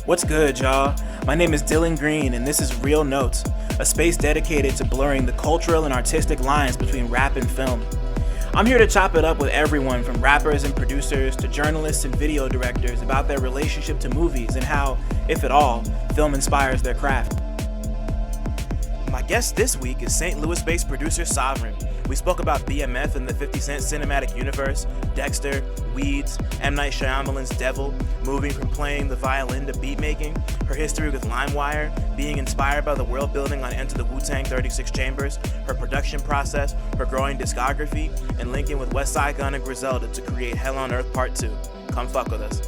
What's good, y'all? My name is Dylan Green, and this is Real Notes, a space dedicated to blurring the cultural and artistic lines between rap and film. I'm here to chop it up with everyone from rappers and producers to journalists and video directors about their relationship to movies and how, if at all, film inspires their craft. My guest this week is St. Louis-based producer Sovren. We spoke about BMF and the 50 Cent cinematic universe, Dexter, Weeds, M. Night Shyamalan's Devil, moving from playing the violin to beat making, her history with Limewire, being inspired by the world building on Enter The Wu-Tang 36 Chambers, her production process, her growing discography, and linking with Westside Gunn and Griselda to create Hell on Earth Part 2. Come fuck with us.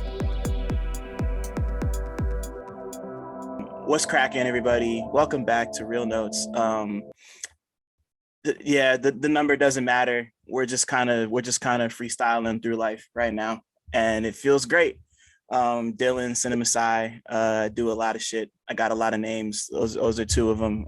What's cracking, everybody? Welcome back to Real Notes. The number doesn't matter. We're just kind of freestyling through life right now, and it feels great. Dylan, CineMasai, do a lot of shit. I got a lot of names. Those are two of them.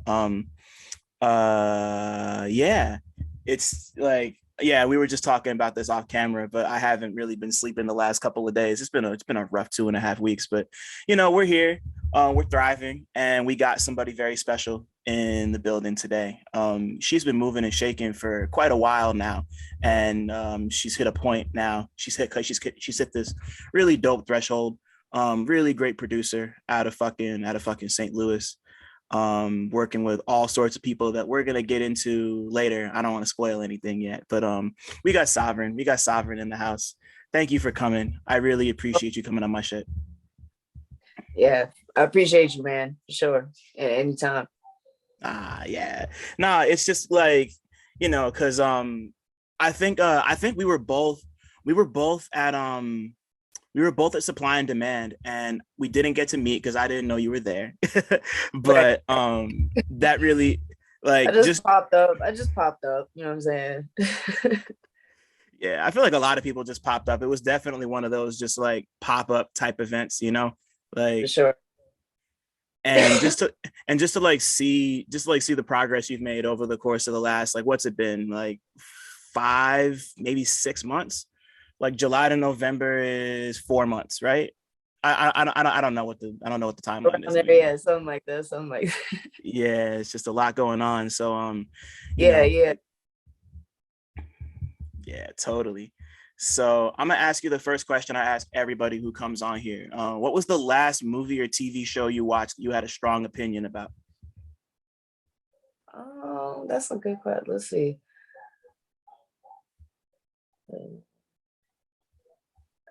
It's like, we were just talking about this off camera, but I haven't really been sleeping the last couple of days. It's been a rough 2.5 weeks, but we're here. We're thriving, and we got somebody very special in the building today. She's been moving and shaking for quite a while now, and she's hit a point now. She's hit this really dope threshold. Really great producer out of fucking St. Louis. Working with all sorts of people that we're gonna get into later. I don't want to spoil anything yet, but we got Sovren in the house. Thank you for coming. I really appreciate you coming on my shit. Yeah, I appreciate you, man. For sure. Anytime. Yeah. Nah, it's just like, because I think we were both at Supply and Demand, and we didn't get to meet because I didn't know you were there. But that really, like, I just popped up. You know what I'm saying? Yeah, I feel like a lot of people just popped up. It was definitely one of those just like pop-up type events, like, for sure. And just to see the progress you've made over the course of the last, like, what's it been, like 5, maybe 6 months? Like July to November is 4 months, right? I don't know what the timeline is. Yeah, something like that. Yeah, it's just a lot going on. So yeah, totally. So I'm gonna ask you the first question I ask everybody who comes on here. What was the last movie or TV show you watched that you had a strong opinion about? Oh, that's a good question. Let's see.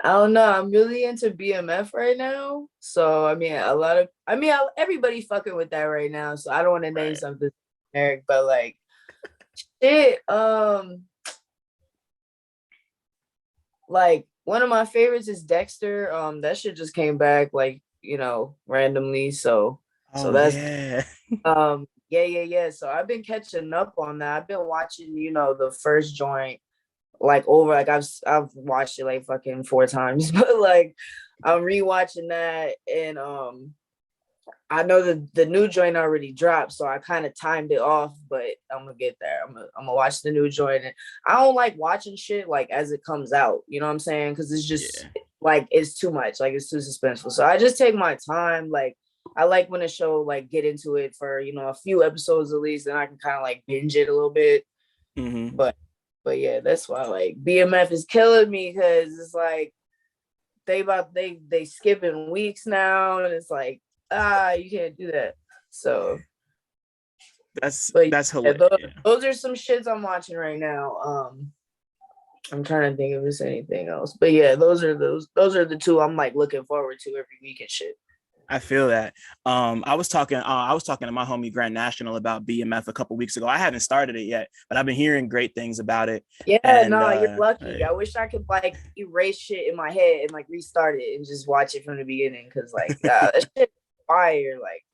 I don't know. I'm really into BMF right now. So everybody fucking with that right now. So I don't want to name something generic, but like shit. Like one of my favorites is Dexter. That shit just came back randomly. So that's yeah. So I've been catching up on that. I've been watching, the first joint I've watched it like fucking 4 times, but like I'm rewatching that, and I know the new joint already dropped, so I kind of timed it off, but I'm gonna get there. I'm gonna watch the new joint, and I don't like watching shit like as it comes out, you know what I'm saying? Because it's just like it's too much, like it's too suspenseful. So I just take my time. Like I like when a show like get into it for a few episodes at least, and I can kind of like binge it a little bit. Mm-hmm. But yeah, that's why like BMF is killing me, because it's like they skipping weeks now, and it's like you can't do that. So that's hilarious. Those are some shits I'm watching right now. I'm trying to think if there's anything else, but yeah, those are the two I'm like looking forward to every week and shit. I feel that. I was talking to my homie Grand National about BMF a couple weeks ago. I haven't started it yet, but I've been hearing great things about it. Yeah, you're lucky. I wish I could like erase shit in my head and like restart it and just watch it from the beginning, because like that shit fire. Like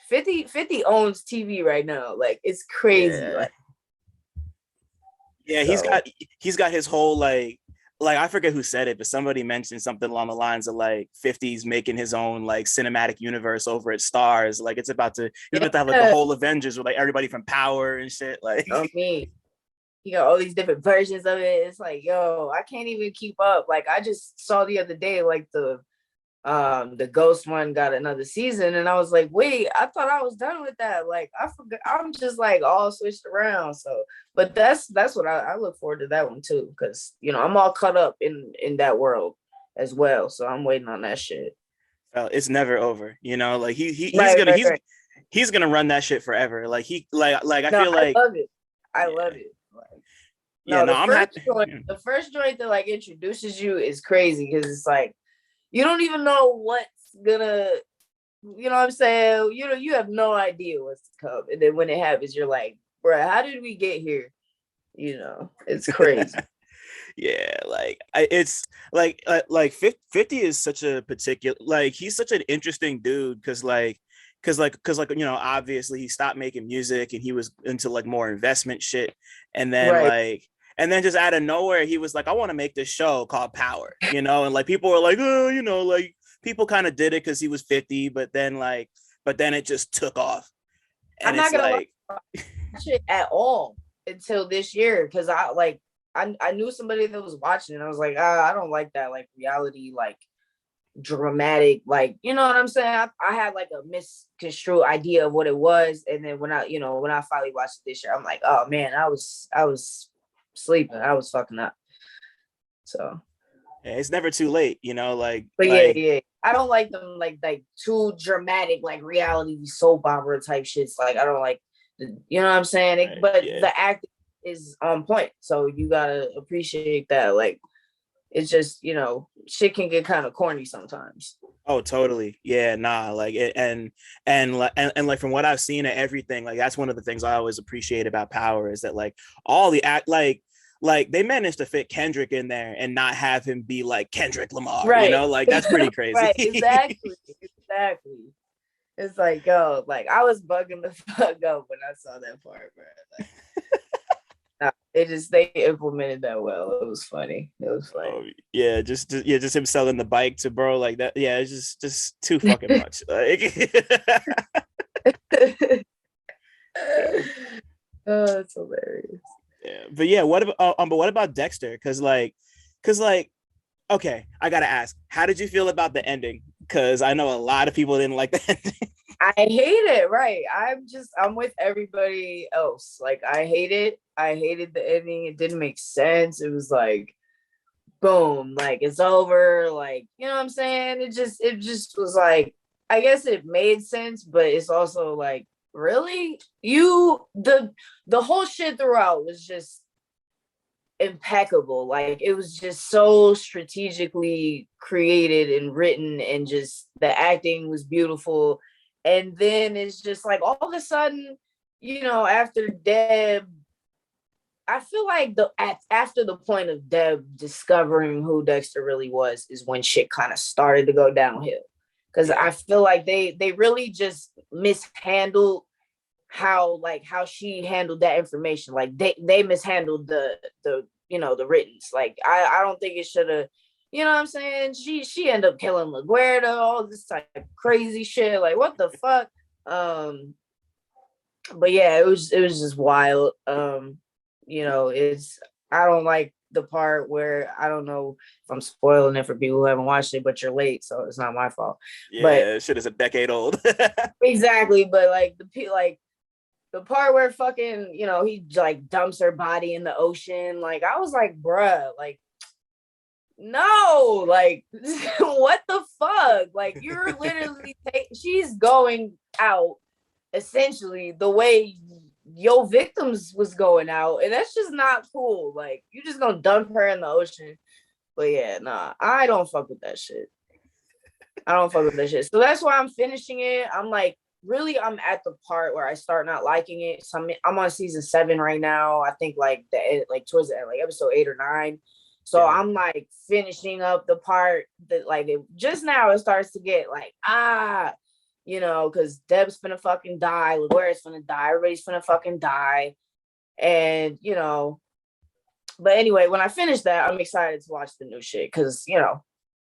50 owns TV right now. Like it's crazy. He's got his whole like I forget who said it, but somebody mentioned something along the lines of like 50's making his own like cinematic universe over at Stars. Like he's about to have like the whole Avengers with like everybody from Power and shit. Like you got all these different versions of it. It's like, yo, I can't even keep up. Like I just saw the other day like the The Ghost one got another season, and I was like, wait, I thought I was done with that. Like, I forgot. I'm just like all switched around. So, but that's what I look forward to that one too, because I'm all caught up in that world as well. So I'm waiting on that shit. It's never over, like Right, right, right. he's gonna run that shit forever. Like I No, feel I like love it. I yeah. love it. Like, Yeah, no, no, I'm happy. the first joint that like introduces you is crazy because it's like you don't even know what's gonna, what I'm saying? You have no idea what's to come. And then when it happens, you're like, bro, how did we get here? It's crazy. Yeah, like it's like 50 is such a particular, like he's such an interesting dude because obviously he stopped making music and he was into like more investment shit, and then Right. just out of nowhere he was like, I want to make this show called Power, and like people were like, oh, like people kind of did it because he was 50, but then it just took off, and I'm not it's gonna like watch it at all until this year because I knew somebody that was watching and I was like, I don't like that like reality, like dramatic, like you know what I'm saying. I had like a misconstrued idea of what it was, and then when I finally watched it this year, I'm like, oh man, I was sleeping, I was fucking up. So it's never too late, but yeah, I don't like them like too dramatic, like reality soap opera type shits. Like I don't like, you know what I'm saying. Right, but yeah. the acting is on point, so you gotta appreciate that. Like it's just shit can get kind of corny sometimes. Oh, totally. Yeah, nah, like it, and like from what I've seen of everything, like that's one of the things I always appreciate about Power is that like all the act like they managed to fit Kendrick in there and not have him be like Kendrick Lamar, Right. like that's pretty crazy. Right, exactly. It's like, yo, like I was bugging the fuck up when I saw that part, bro. Like, they implemented that well. It was funny. Oh, yeah, just him selling the bike to bro like that. Yeah, it's just too fucking much. Like, oh, it's hilarious. Yeah, but yeah, what about Dexter? Because okay, I gotta ask, how did you feel about the ending? Because I know a lot of people didn't like the ending. I hate it. Right. I'm with everybody else. Like I hated the ending. It didn't make sense. It was like, boom, like it's over. Like, you know what I'm saying? It just was like, I guess it made sense, but it's also like, really? The whole shit throughout was just impeccable. Like it was just so strategically created and written, and just the acting was beautiful. And then it's just like all of a sudden, after Deb, I feel like after the point of Deb discovering who Dexter really was is when shit kind of started to go downhill. Because I feel like they really just mishandled how she handled that information. Like they mishandled the writtens. Like I don't think it should have. You know what I'm saying? She ended up killing LaGuardia, all this type of crazy shit. Like what the fuck? But yeah, it was just wild. It's, I don't like the part where, I don't know if I'm spoiling it for people who haven't watched it, but you're late, so it's not my fault. Yeah, but shit is a decade old. Exactly, but like the part where fucking, he like dumps her body in the ocean. Like I was like, bruh, like no, like what the fuck? Like you're literally she's going out essentially the way your victims was going out, and that's just not cool. Like you just gonna dump her in the ocean. But yeah, nah, I don't fuck with that shit. So that's why I'm finishing it. I'm like, really, I'm at the part where I start not liking it. So I'm on season 7 right now. I think like towards the end, like episode 8 or 9. So yeah. I'm like finishing up the part that like just now it starts to get like, because Deb's finna fucking die, LaGuardia's finna die, everybody's finna fucking die. And, but anyway, when I finish that, I'm excited to watch the new shit because,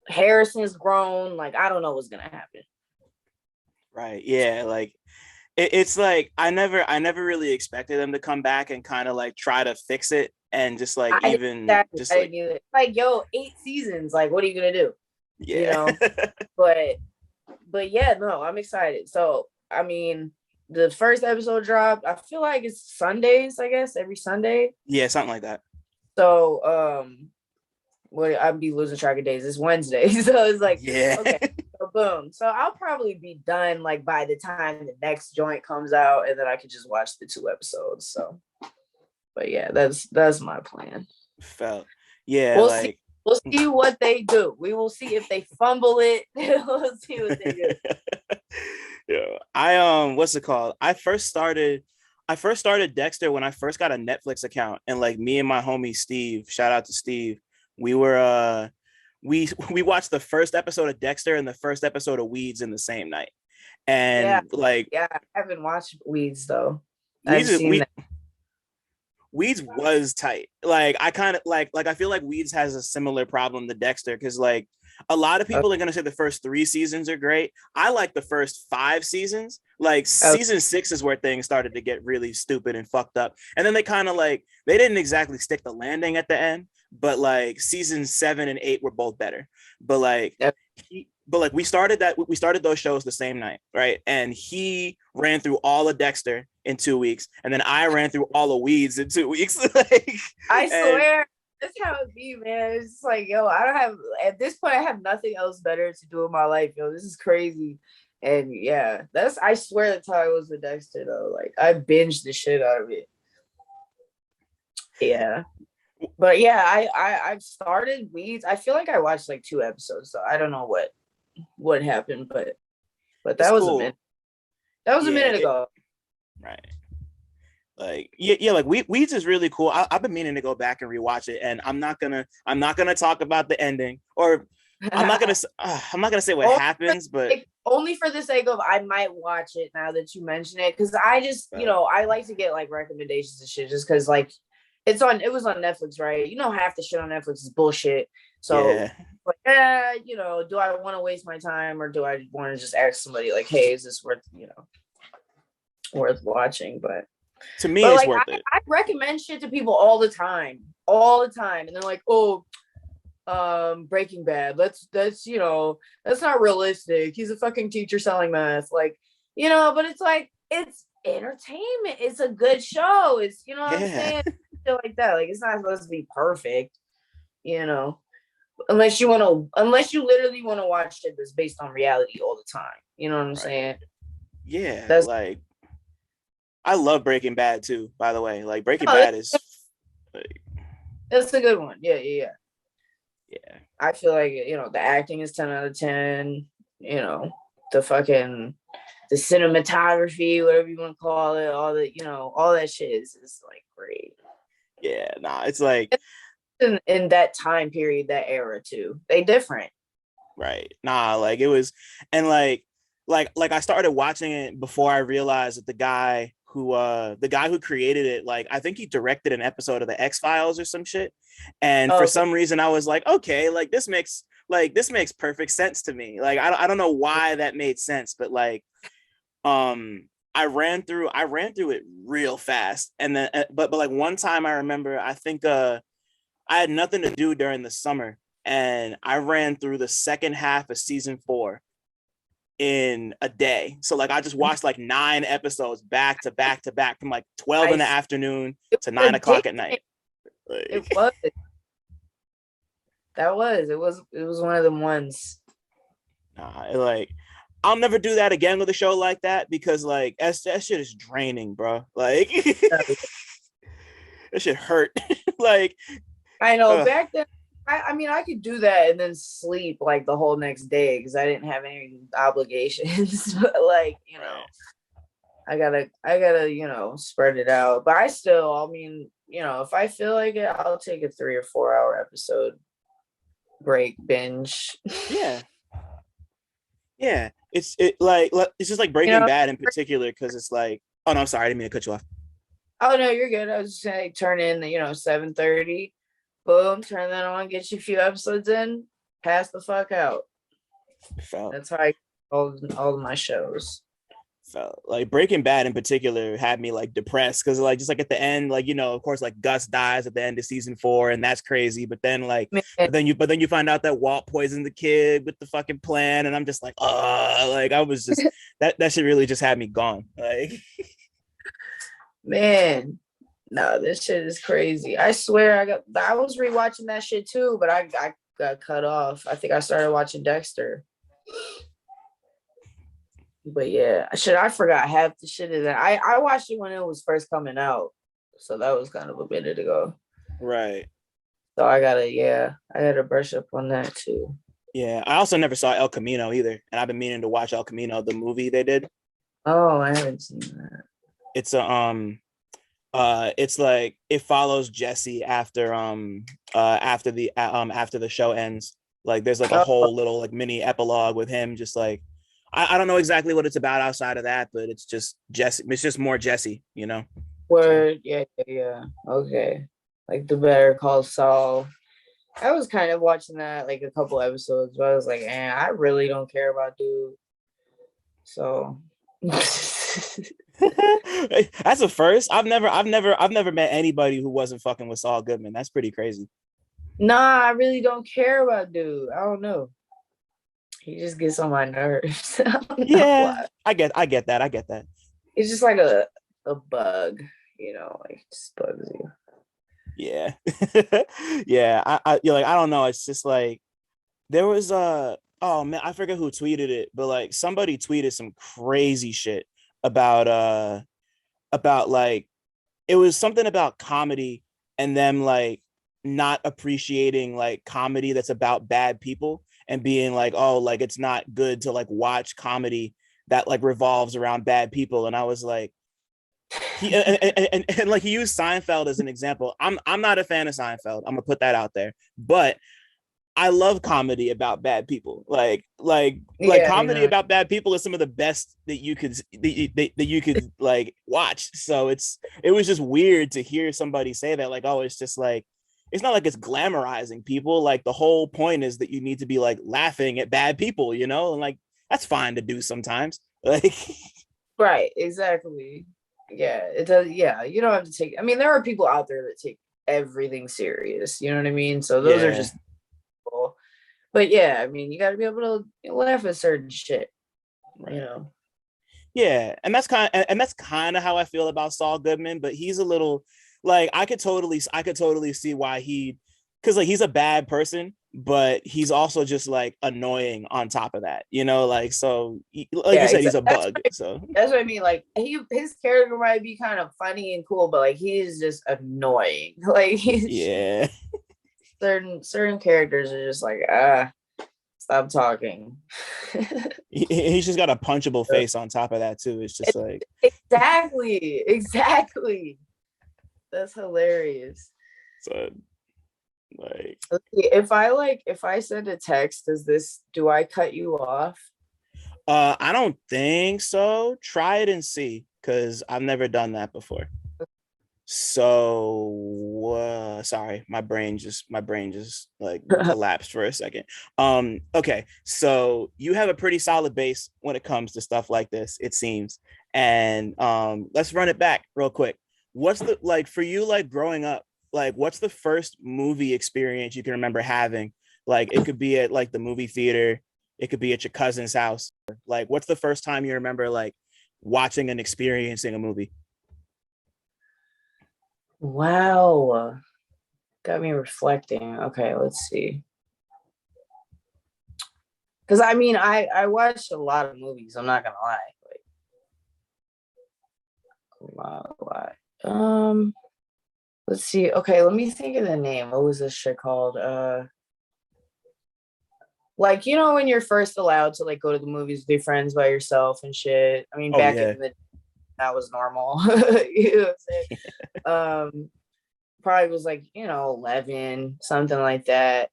Harrison's grown. Like, I don't know what's gonna happen. Right. Yeah. Like, it's like I never really expected them to come back and kind of like try to fix it and just like like 8 seasons. Like, what are you gonna do? you Yeah. know. But yeah, no, I'm excited. So I mean, the first episode dropped. I feel like it's Sundays, I guess, every Sunday. Yeah, something like that. So what I'd be losing track of days. It's Wednesday. So it's like, Yeah. okay, so boom. So I'll probably be done like by the time the next joint comes out, and then I could just watch the 2 episodes. So but yeah, that's my plan. Felt. Yeah, We'll see. like We'll see what they do. We will see if they fumble it. We'll see what they do. yeah. What's it called? I first started Dexter when I first got a Netflix account, and like me and my homie Steve, shout out to Steve, we were we watched the first episode of Dexter and the first episode of Weeds in the same night. Yeah, And like yeah. I haven't watched Weeds though. I've Weeds seen that. Weeds was tight. Like I kind of like I feel like Weeds has a similar problem to Dexter, because like a lot of people are gonna say the first 3 seasons are great. I like the first 5 seasons. Like season 6 is where things started to get really stupid and fucked up. And then they kind of like they didn't exactly stick the landing at the end, but like season 7 and 8 were both better. But like we started those shows the same night, right? And he ran through all of Dexter in 2 weeks, and then I ran through all of Weeds in 2 weeks. I swear, that's how it be, man. It's just like, yo, I don't have at this point. I have nothing else better to do in my life, yo. This is crazy, and yeah, I swear that's how I was with Dexter, though. Like I binged the shit out of it. Yeah, but yeah, I've started Weeds. I feel like I watched like 2 episodes, so I don't know what happened, but that was cool. That was a minute ago. Right. Like yeah, like Weeds is really cool. I've been meaning to go back and rewatch it, and I'm not gonna talk about the ending, or I'm not gonna say what happens, but only for the sake of I might watch it now that you mention it, because I just I like to get like recommendations and shit, just because like it was on Netflix, right? You know, half the shit on Netflix is bullshit. So yeah. Like, do I want to waste my time, or do I want to just ask somebody like, hey, is this worth watching? But to me, it's like, worth it. I recommend shit to people all the time, and they're like, oh, Breaking Bad. That's not realistic. He's a fucking teacher selling meth, like, but it's like it's entertainment. It's a good show. It's what I'm saying, shit like that. Like, it's not supposed to be perfect, unless you literally want to watch shit that's based on reality all the time. You know what I'm saying? Yeah, that's like I love Breaking Bad too, by the way. Like Breaking Bad is like, that's a good one. Yeah. I feel like the acting is 10 out of 10. The cinematography, whatever you want to call it, all that shit is like great. Yeah, it's like in that time period, that era too. They different. Right. Like it was, and like I started watching it before I realized that the guy who created it, like I think he directed an episode of the X-Files or some shit. And for some reason I was like, okay, like this makes perfect sense to me. Like I don't know why that made sense, but like I ran through it real fast. And then but like one time I remember, I think I had nothing to do during the summer, and I ran through the second half of season 4 in a day. So like I just watched like 9 episodes back to back to back from like 12 in the afternoon to 9 o'clock at night. Like, it was one of them ones. Like I'll never do that again with a show like that, because like that shit is draining, bro. Like that shit hurt. Like I know back then. I mean, I could do that and then sleep like the whole next day because I didn't have any obligations. But like, I gotta, spread it out. But I mean, if I feel like it, I'll take a 3 or 4 hour episode break binge. Yeah. It's just like Breaking Bad in particular, because it's like, oh no, I'm sorry, I didn't mean to cut you off. Oh no, you're good. I was just saying, turn in 7:30. Boom, turn that on, get you a few episodes in, pass the fuck out. That's how I all of my shows. felt. Like Breaking Bad in particular had me like depressed because like just like at the end, like of course like Gus dies at the end of season 4, and that's crazy. But then like Man, but then you find out that Walt poisoned the kid with the fucking plan, and I'm just like, like I was just that shit really just had me gone. Like man, no, this shit is crazy. I swear I was rewatching that shit too, but I got cut off. I think I started watching Dexter. But yeah, I forgot half the shit of that. I watched it when it was first coming out. So that was kind of a minute ago. right. So I gotta brush up on that too. Yeah. I also never saw El Camino either. And I've been meaning to watch El Camino, the movie they did. Oh, I haven't seen that. It's a it's like it follows Jesse after the show ends. Like there's like a whole little like mini epilogue with him just like I don't know exactly what it's about outside of that, but it's just Jesse. It's just more Jesse, Word, yeah. Okay. Like the Better Call Saul. I was kind of watching that like a couple episodes, but I was like, I really don't care about dude. So that's a first. I've never met anybody who wasn't fucking with Saul Goodman. That's pretty crazy. Nah, I really don't care about dude. I don't know. He just gets on my nerves. Yeah, I get that. It's just like a bug, like just bugs you. Yeah. Yeah. I like I don't know. It's just like there was oh man, I forget who tweeted it, but like somebody tweeted some crazy shit about like it was something about comedy and them like not appreciating like comedy that's about bad people and being like, oh, like it's not good to like watch comedy that like revolves around bad people. And I was like, and like he used Seinfeld as an example. I'm not a fan of Seinfeld. I'm gonna put that out there, but I love comedy about bad people. Like comedy about bad people is some of the best that you could like watch. So it was just weird to hear somebody say that, like, oh, it's just like it's not like it's glamorizing people. Like the whole point is that you need to be like laughing at bad people, and like that's fine to do sometimes. Like right, exactly. Yeah, it does. Yeah, you don't have to take. I mean, there are people out there that take everything serious. You know what I mean? So those are just people. But yeah, I mean, you got to be able to laugh at certain shit. Yeah, and that's kind of how I feel about Saul Goodman. But he's a little like I could totally see why because like he's a bad person, but he's also just like annoying on top of that, like so you said, he's a bug. So that's what I mean. Like his character might be kind of funny and cool, but like he's just annoying. Like yeah, certain characters are just like stop talking. He's just got a punchable face on top of that too. It's just like exactly. That's hilarious. So like if I send a text, do I cut you off? I don't think so. Try it and see, because I've never done that before. So sorry, my brain just like collapsed for a second. Okay, so you have a pretty solid base when it comes to stuff like this, it seems. And let's run it back real quick. What's the like for you, like growing up, like what's the first movie experience you can remember having? Like it could be at like the movie theater, it could be at your cousin's house. Like what's the first time you remember like watching and experiencing a movie? Wow, got me reflecting. Okay, let's see. Because I mean, I watched a lot of movies. I'm not gonna lie, like a lot. Let's see. Okay, let me think of the name. What was this shit called? Like when you're first allowed to like go to the movies with your friends by yourself and shit. I mean, back in the that was normal. You know what I'm saying? Probably was like 11, something like that.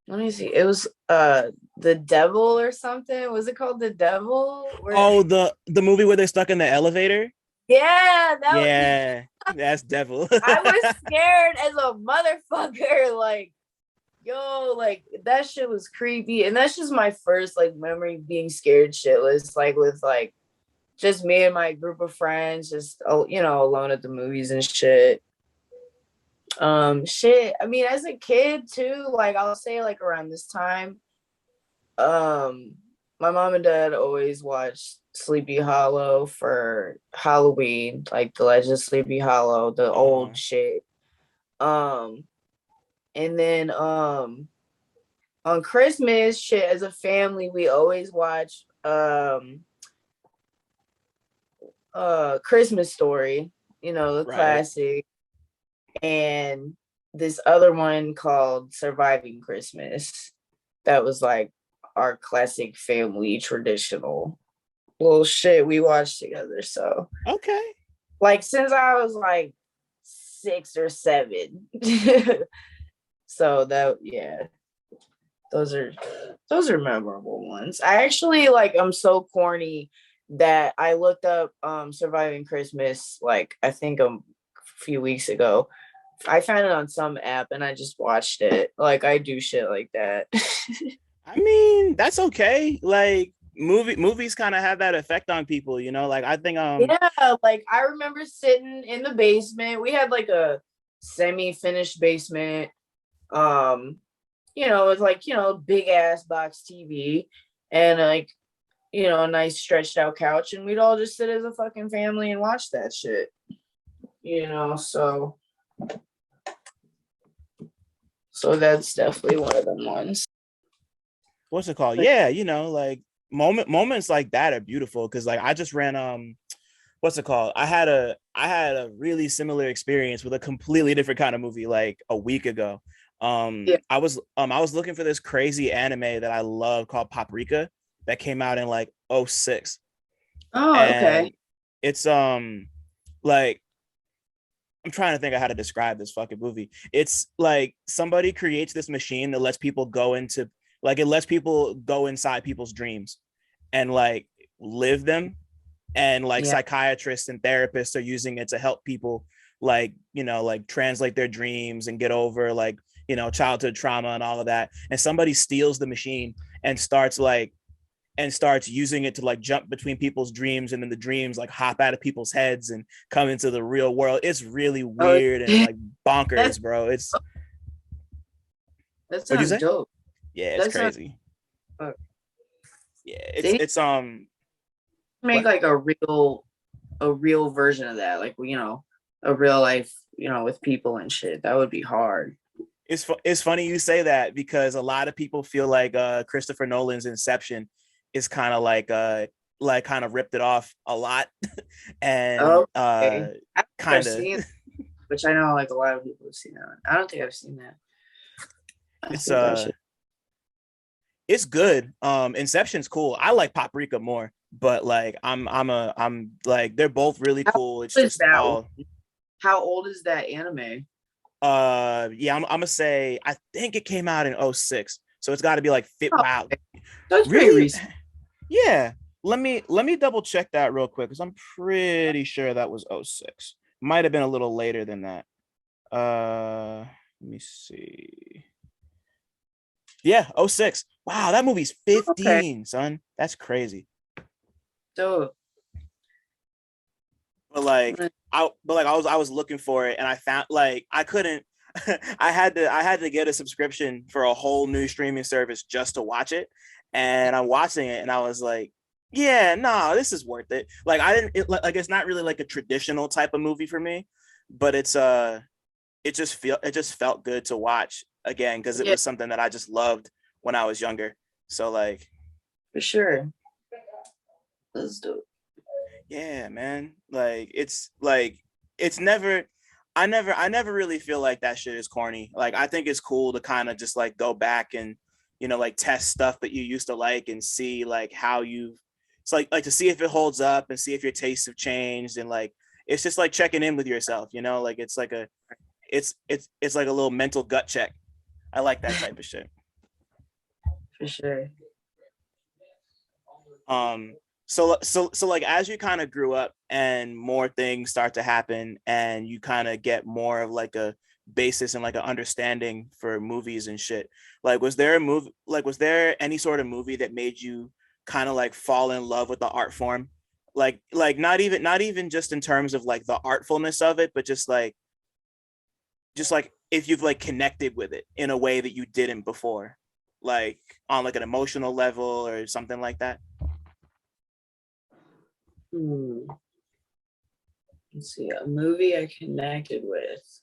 Let me see. It was The Devil or something. Was it called The Devil? The movie where they're stuck in the elevator? Yeah, that's Devil. I was scared as a motherfucker. Like Yo, like that shit was creepy. And that's just my first like memory of being scared shitless, like with like just me and my group of friends, just alone at the movies and shit. Shit. I mean, as a kid too, like I'll say like around this time, um, my mom and dad always watched Sleepy Hollow for Halloween, like the Legend of Sleepy Hollow, the old shit. Um, and then on Christmas, shit, as a family, we always watch Christmas Story, the Right. classic, and this other one called Surviving Christmas. That was like our classic family traditional little shit we watched together. So Okay. like since I was like 6 or 7. So that, yeah, those are memorable ones. I actually like, I'm so corny that I looked up Surviving Christmas, like I think a few weeks ago. I found it on some app and I just watched it. Like I do shit like that. I mean, that's okay. Like movies kind of have that effect on people, Like I think Yeah, like I remember sitting in the basement. We had like a semi-finished basement. Um, it's like, big ass box TV and like, a nice stretched out couch, and we'd all just sit as a fucking family and watch that shit. So that's definitely one of them ones. what's it called? But Yeah, like moments like that are beautiful because like I just ran what's it called? I had a really similar experience with a completely different kind of movie like a week ago. yeah. I was looking for this crazy anime that I love called Paprika that came out in like '06. Oh, And okay. it's like I'm trying to think of how to describe this fucking movie. It's like somebody creates this machine that lets people go into like it lets people go inside people's dreams and like live them, and like Yeah. psychiatrists and therapists are using it to help people like like translate their dreams and get over like childhood trauma and all of that. And somebody steals the machine and starts using it to like jump between people's dreams, and then the dreams like hop out of people's heads and come into the real world. It's really Oh, weird and like that bonkers, bro. It's that What'd you sounds say? dope. Yeah, it's That sounds. crazy. Uh, Yeah, they it's need it's to make what? like a real version of that, like a real life, with people and shit. That would be hard. It's funny you say that because a lot of people feel like Christopher Nolan's Inception is kind of like kind of ripped it off a lot and Okay, I think I've kind of seen, which I know like a lot of people have seen that one. I don't think I've seen that. I it's think I should. it's good. Inception's cool. I like Paprika more, but like I'm like they're both really How cool. It's old is just that one? all How old is that anime? yeah, I'm gonna say I think it came out in '06. So it's got to be like fit Oh, wow. okay. So it's pretty Really? recent. Yeah. Let me double check that real quick because I'm pretty sure that was '06. Might have been a little later than that. Let me see. Yeah, '06. Wow, that movie's Okay. 15, son. That's crazy. So But like I was looking for it and I found like I couldn't I had to get a subscription for a whole new streaming service just to watch it. And I'm watching it and I was like, yeah, no, this is worth it. Like I didn't like it's not really like a traditional type of movie for me, but it just felt good to watch again because it yeah, was something that I just loved when I was younger. So like for sure. Let's do it. yeah, man. It's never I never really feel like that shit is corny. Like I think it's cool to kind of just like go back and like test stuff that you used to like and see like how you it's like to see if it holds up and see if your tastes have changed and like it's just like checking in with yourself, like it's like a little mental gut check. I like that type of shit. For sure. Um So like as you kind of grew up and more things start to happen and you kind of get more of like a basis and like an understanding for movies and shit. Like was there any sort of movie that made you kind of like fall in love with the art form? Like not even just in terms of like the artfulness of it, but just like if you've like connected with it in a way that you didn't before, like on like an emotional level or something like that. Hmm. Let's see, a movie I connected with.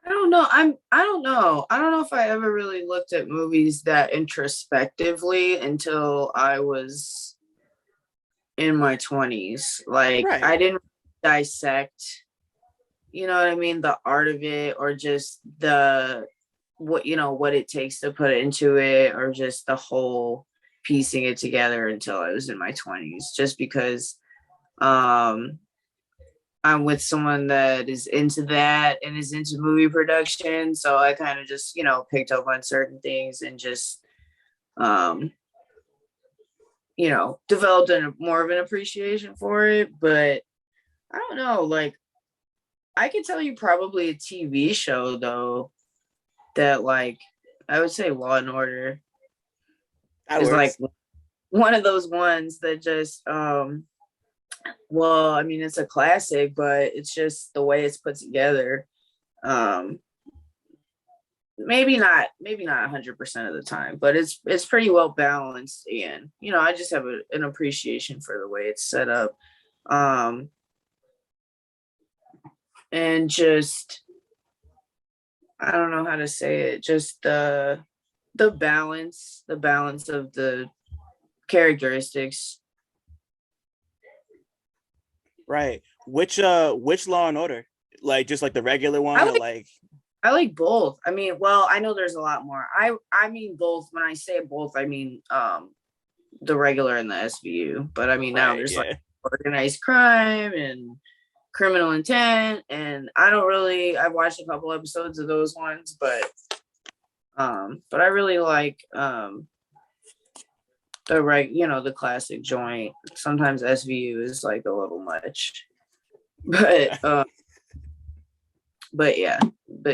I don't know. I don't know. I don't know if I ever really looked at movies that introspectively until I was in my 20s. Like Right. I didn't dissect, you know what I mean, the art of it, or just the what it takes to put it into it, or just the whole piecing it together until I was in my 20s, just because um I'm with someone that is into that and is into movie production. So I kind of just, picked up on certain things and just, um, developed more of an appreciation for it. But I don't know, like, I could tell you probably a TV show, though, that, like, I would say Law and Order That is like works. one of those ones that just, well, I mean, it's a classic, but it's just the way it's put together. Um, maybe not 100% of the time, but it's pretty well balanced, and I just have an appreciation for the way it's set up, um and just, I don't know how to say it, just the balance of the characteristics. Right. Which Law and Order? Like just like the regular I one or like like I like both. I mean, well, I know there's a lot more. I mean both. When I say both, I mean the regular and the SVU. But I mean, now right, there's like yeah. organized crime and criminal intent, and I've watched a couple episodes of those ones, but I really like the classic joint. Sometimes SVU is like a little much, but but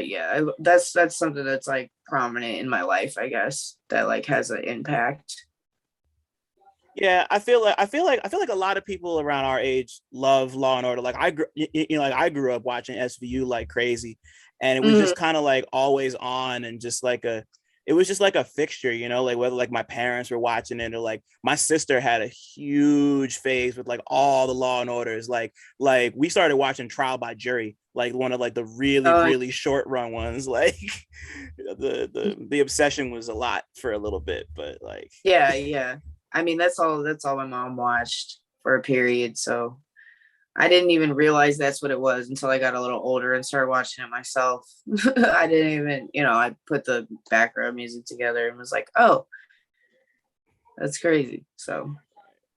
yeah, that's something that's like prominent in my life, I guess, that like has an impact. Yeah, I feel like a lot of people around our age love Law and Order. Like like I grew up watching SVU like crazy, and it was Mhm. just kind of like always on and just like it was just like a fixture, like whether like my parents were watching it or like my sister had a huge phase with like all the Law and Orders. Like we started watching Trial by Jury, like one of like the really Uh, really short run ones. Like the obsession was a lot for a little bit, but like yeah, yeah. I mean, that's all my mom watched for a period, so I didn't even realize that's what it was until I got a little older and started watching it myself. I didn't even, I put the background music together and was like, oh, that's crazy. So,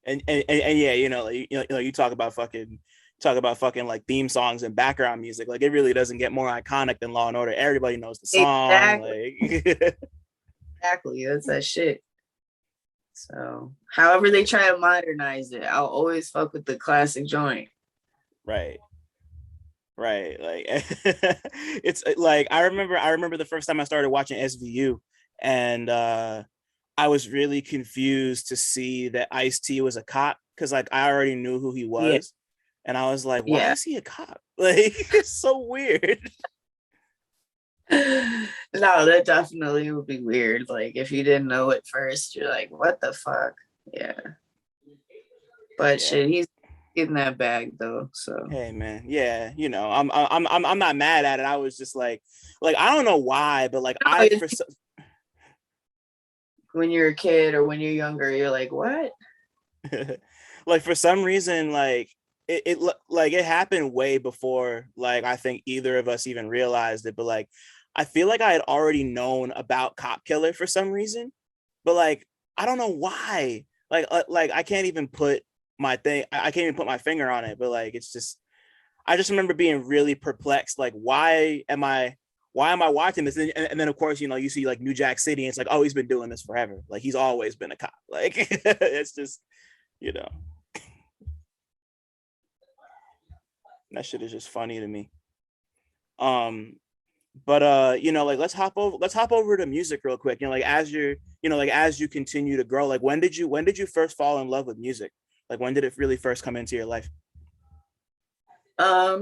and yeah, you talk about fucking like theme songs and background music. Like it really doesn't get more iconic than Law and Order. Everybody knows the song. exactly, Like exactly. That's that shit. So, however they try to modernize it, I'll always fuck with the classic joint. right, right. Like it's like I remember the first time I started watching SVU, and I was really confused to see that Ice-T was a cop because like I already knew who he Yeah, was, and I was like, why yeah. is he a cop? Like it's so weird. No, that definitely would be weird. Like if you didn't know it first, you're like, what the fuck? Yeah. But Yeah. shit, he's getting that bag though. So Hey man, yeah, I'm not mad at it. I was just like I don't know why, but like no, I for so, when you're a kid or when you're younger, you're like, what? like for some reason like like it happened way before like I think either of us even realized it, but like I feel like I had already known about Cop Killer for some reason, but like I don't know why. Like I can't even put I can't even put my finger on it, but like it's just I just remember being really perplexed. Like, why am I watching this? And then of course, you know, you see like New Jack City, and it's like, oh, he's been doing this forever. Like he's always been a cop. Like it's just, you know, that shit is just funny to me. Um, but you know, like let's hop over to music real quick. You know, like as you're, you know, like as you continue to grow, like when did you first fall in love with music? Like when did it really first come into your life?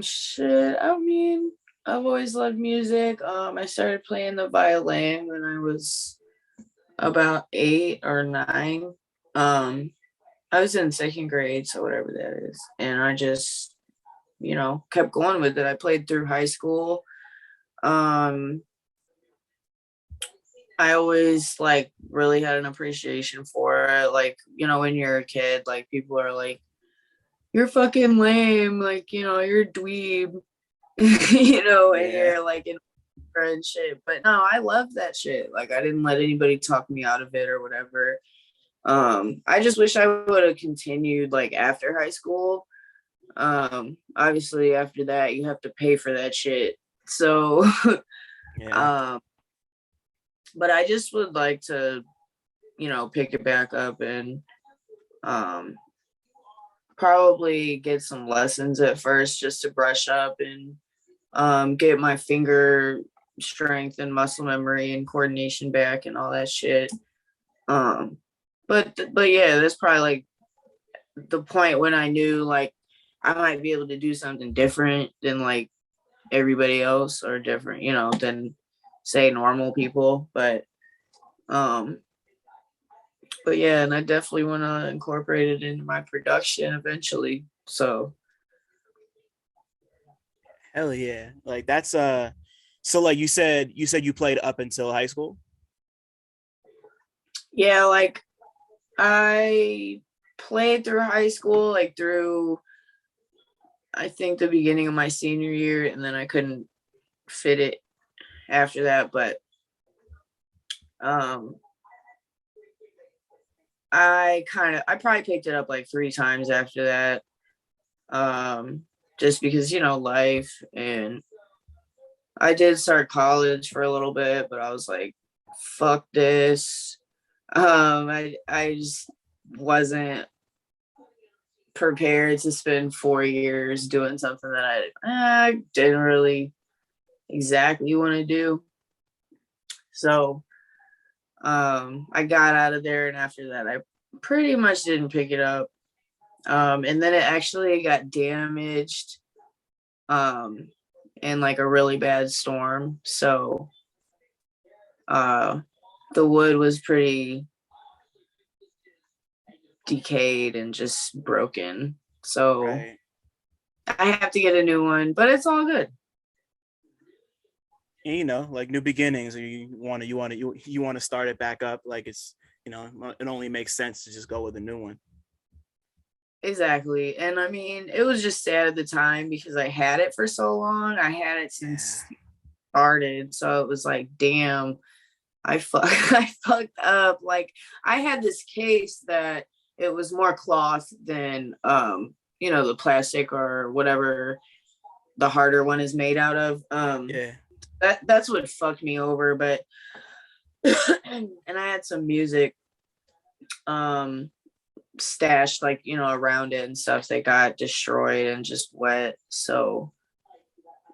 Shit. I mean, I've always loved music. I started playing the violin when I was about 8 or 9. I was in second grade, so whatever that is. And I just, kept going with it. I played through high school. Um, I always like really had an appreciation for it. Like, when you're a kid, like people are like, you're fucking lame, like, you're a dweeb, and Yeah. you're like in and shit. But no, I love that shit. Like I didn't let anybody talk me out of it or whatever. I just wish I would have continued like after high school. Obviously after that you have to pay for that shit. So Yeah. but I just would like to, pick it back up and probably get some lessons at first just to brush up and get my finger strength and muscle memory and coordination back and all that shit. But yeah, that's probably like the point when I knew like I might be able to do something different than like everybody else or different, than say normal people. But yeah, and I definitely want to incorporate it into my production eventually. So Hell yeah. Like that's so like you said you played up until high school? yeah, like I played through high school, like through I think the beginning of my senior year, and then I couldn't fit it after that. But um I probably picked it up like 3 times after that. Just because, life, and I did start college for a little bit, but I was like, fuck this. I just wasn't prepared to spend 4 years doing something that I didn't really exactly want to do. So I got out of there, and after that I pretty much didn't pick it up. And then it actually got damaged in like a really bad storm. So the wood was pretty decayed and just broken. So Right. I have to get a new one, but it's all good. And, you know, like new beginnings, or you want to start it back up. Like it's, you know, it only makes sense to just go with a new one. Exactly. And I mean, it was just sad at the time because I had it for so long. I had it Yeah. since it started. So it was like, damn, I fucked up. Like I had this case that it was more cloth than the plastic or whatever the harder one is made out of. Yeah. That's what fucked me over. But and I had some music stashed like around it and stuff that got destroyed and just wet. So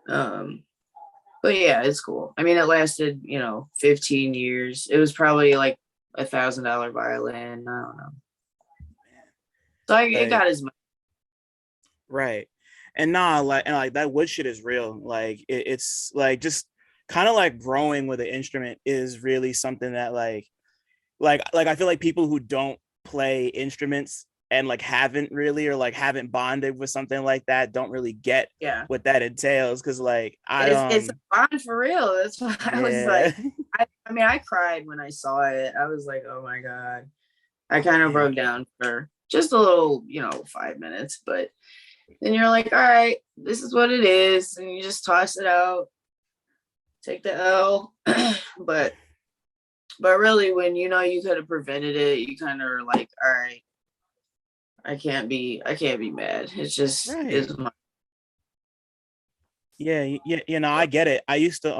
but yeah, it's cool. I mean, it lasted 15 years. It was probably like $1,000 violin. I don't know. So it Like got his money. right. And nah, like that wood shit is real. Like it's like just kind of like growing with an instrument is really something that like I feel like people who don't play instruments and like haven't really, or like haven't bonded with something like that don't really get Yeah, what that entails. Cause like it's a bond for real. That's why I was yeah. like, I mean, I cried when I saw it. I was like, oh my god. I kind of Yeah. broke down for just a little 5 minutes, but then you're like, all right, this is what it is, and you just toss it out, take the L. but really, when you could have prevented it, you kind of are like, all right, I can't be mad. It's just Right. is my I get it. I used to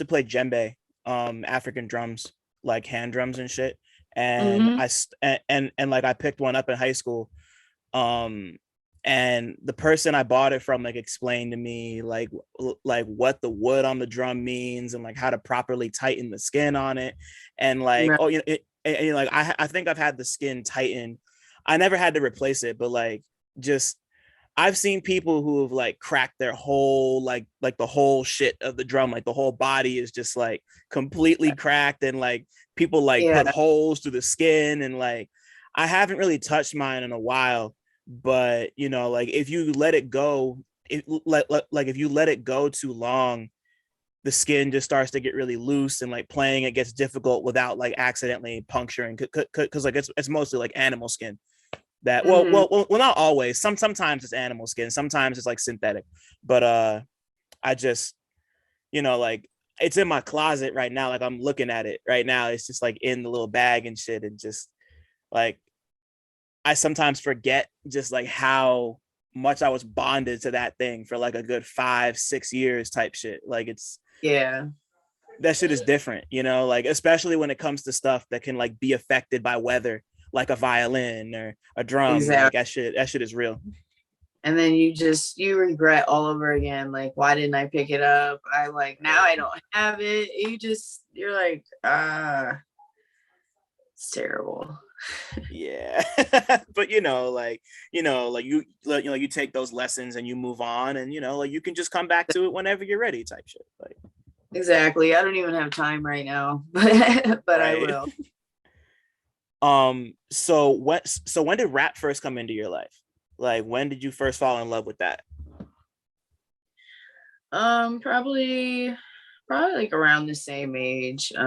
play djembe, African drums, like hand drums and shit. And Mm-hmm. and like I picked one up in high school. Um, and the person I bought it from like explained to me like what the wood on the drum means and like how to properly tighten the skin on it. And like, Right. oh, like I think I've had the skin tightened. I never had to replace it, but like just I've seen people who have like cracked their whole like the whole shit of the drum, like the whole body is just like completely cracked, and like people like Yeah. put holes through the skin, and like I haven't really touched mine in a while, but like if you let it go, like if you let it go too long, the skin just starts to get really loose, and like playing it gets difficult without like accidentally puncturing, because like it's mostly like animal skin that Mm-hmm. not always, sometimes it's animal skin, sometimes it's like synthetic, but I just like it's in my closet right now, like I'm looking at it right now, it's just like in the little bag and shit, and just like I sometimes forget just like how much I was bonded to that thing for like a good 5-6 years type shit. Like it's Yeah. that shit is different, like especially when it comes to stuff that can like be affected by weather, like a violin or a drum. Like Exactly. that shit is real. And then you regret all over again. Like, why didn't I pick it up? I like now I don't have it. You're like, it's terrible. Yeah. But like you take those lessons and you move on, and like you can just come back to it whenever you're ready type shit. Like, Exactly. I don't even have time right now, but I right. will. So when did rap first come into your life? Like when did you first fall in love with that? Probably like around the same age, 8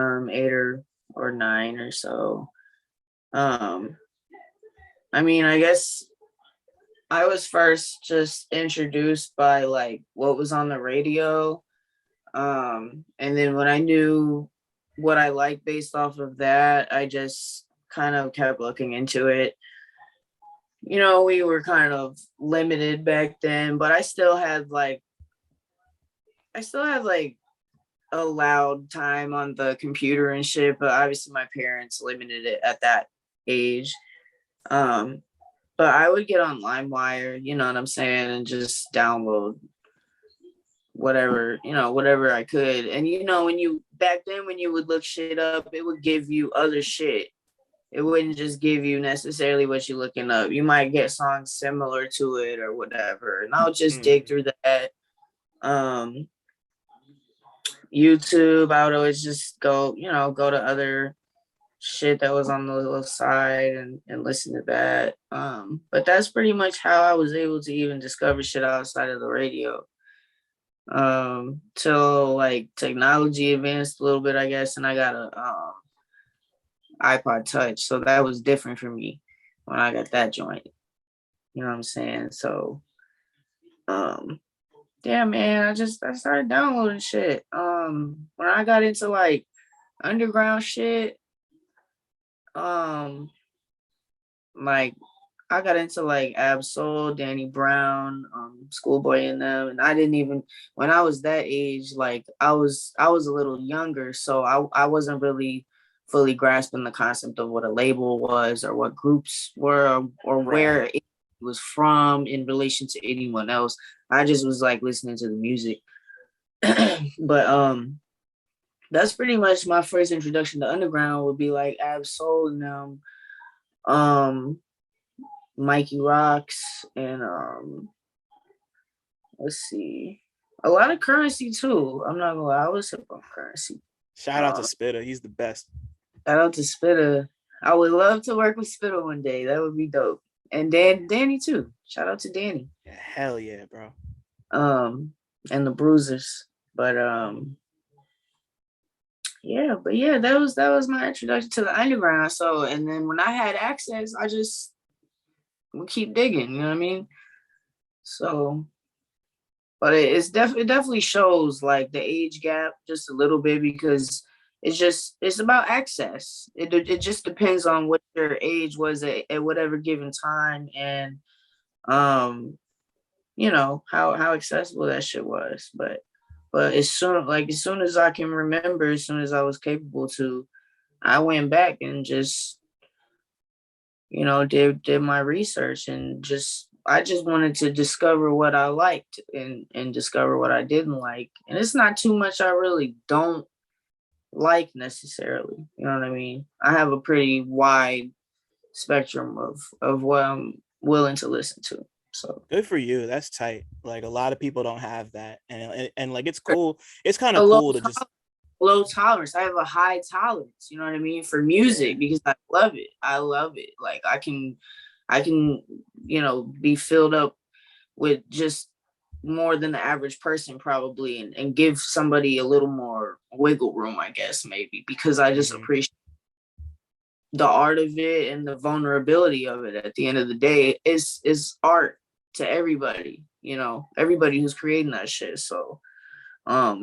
or 9 or so. Um, I mean, I guess I was first just introduced by like what was on the radio. And then when I knew what I liked based off of that, I just kind of kept looking into it. We were kind of limited back then, but I still had like allowed time on the computer and shit, but obviously my parents limited it at that age. Um, but I would get on Limewire, you know what I'm saying, and just download whatever I could. And when you back then when you would look shit up, it would give you other shit. It wouldn't just give you necessarily what you're looking up. You might get songs similar to it or whatever. And I'll just dig Mm. through that. Um, YouTube, I would always just go to other shit that was on the little side and listen to that. But that's pretty much how I was able to even discover shit outside of the radio. Till like technology advanced a little bit, I guess, and I got a iPod Touch, so that was different for me when I got that joint. You know what I'm saying? So, um, yeah, man, I started downloading shit. When I got into like underground shit, um, like I got into like Absol, Danny Brown, Schoolboy and them, and I didn't even when I was that age, like I was a little younger, so I wasn't really fully grasping the concept of what a label was or what groups were or where Right. it was from in relation to anyone else. I just was like listening to the music. But that's pretty much my first introduction to underground would be like Absol and um Mikey Rocks and let's see. A lot of Currency too. I'm not gonna lie, I was hip on Currency. Shout out to Um Spitter, he's the best. Shout out to Spitter. I would love to work with Spitter one day. That would be dope. And Danny too. Shout out to Danny. Yeah, hell yeah, bro. Um and the Bruisers. But yeah, that was my introduction to the underground. So and then when I had access, I just would keep digging, you know what I mean? So but it definitely shows like the age gap just a little bit because it's about access. It just depends on what your age was at whatever given time and um you know, how accessible that shit was. But as soon as I can remember, as soon as I was capable to, I went back and just, you know, did my research, and just I just wanted to discover what I liked, and discover what I didn't like. And it's not too much I really don't like necessarily. You know what I mean? I have a pretty wide spectrum of what I'm willing to listen to. So Good for you. That's tight. Like a lot of people don't have that, and like it's cool. It's kind a of cool to just low tolerance. I have a high tolerance, you know what I mean, for yeah. music, because I love it. I love it. Like I can, you know, be filled up with just more than the average person probably, and give somebody a little more wiggle room, I guess, maybe, because I just Mhm. appreciate the art of it and the vulnerability of it. At the end of the day, is art to everybody, you know, everybody who's creating that shit. So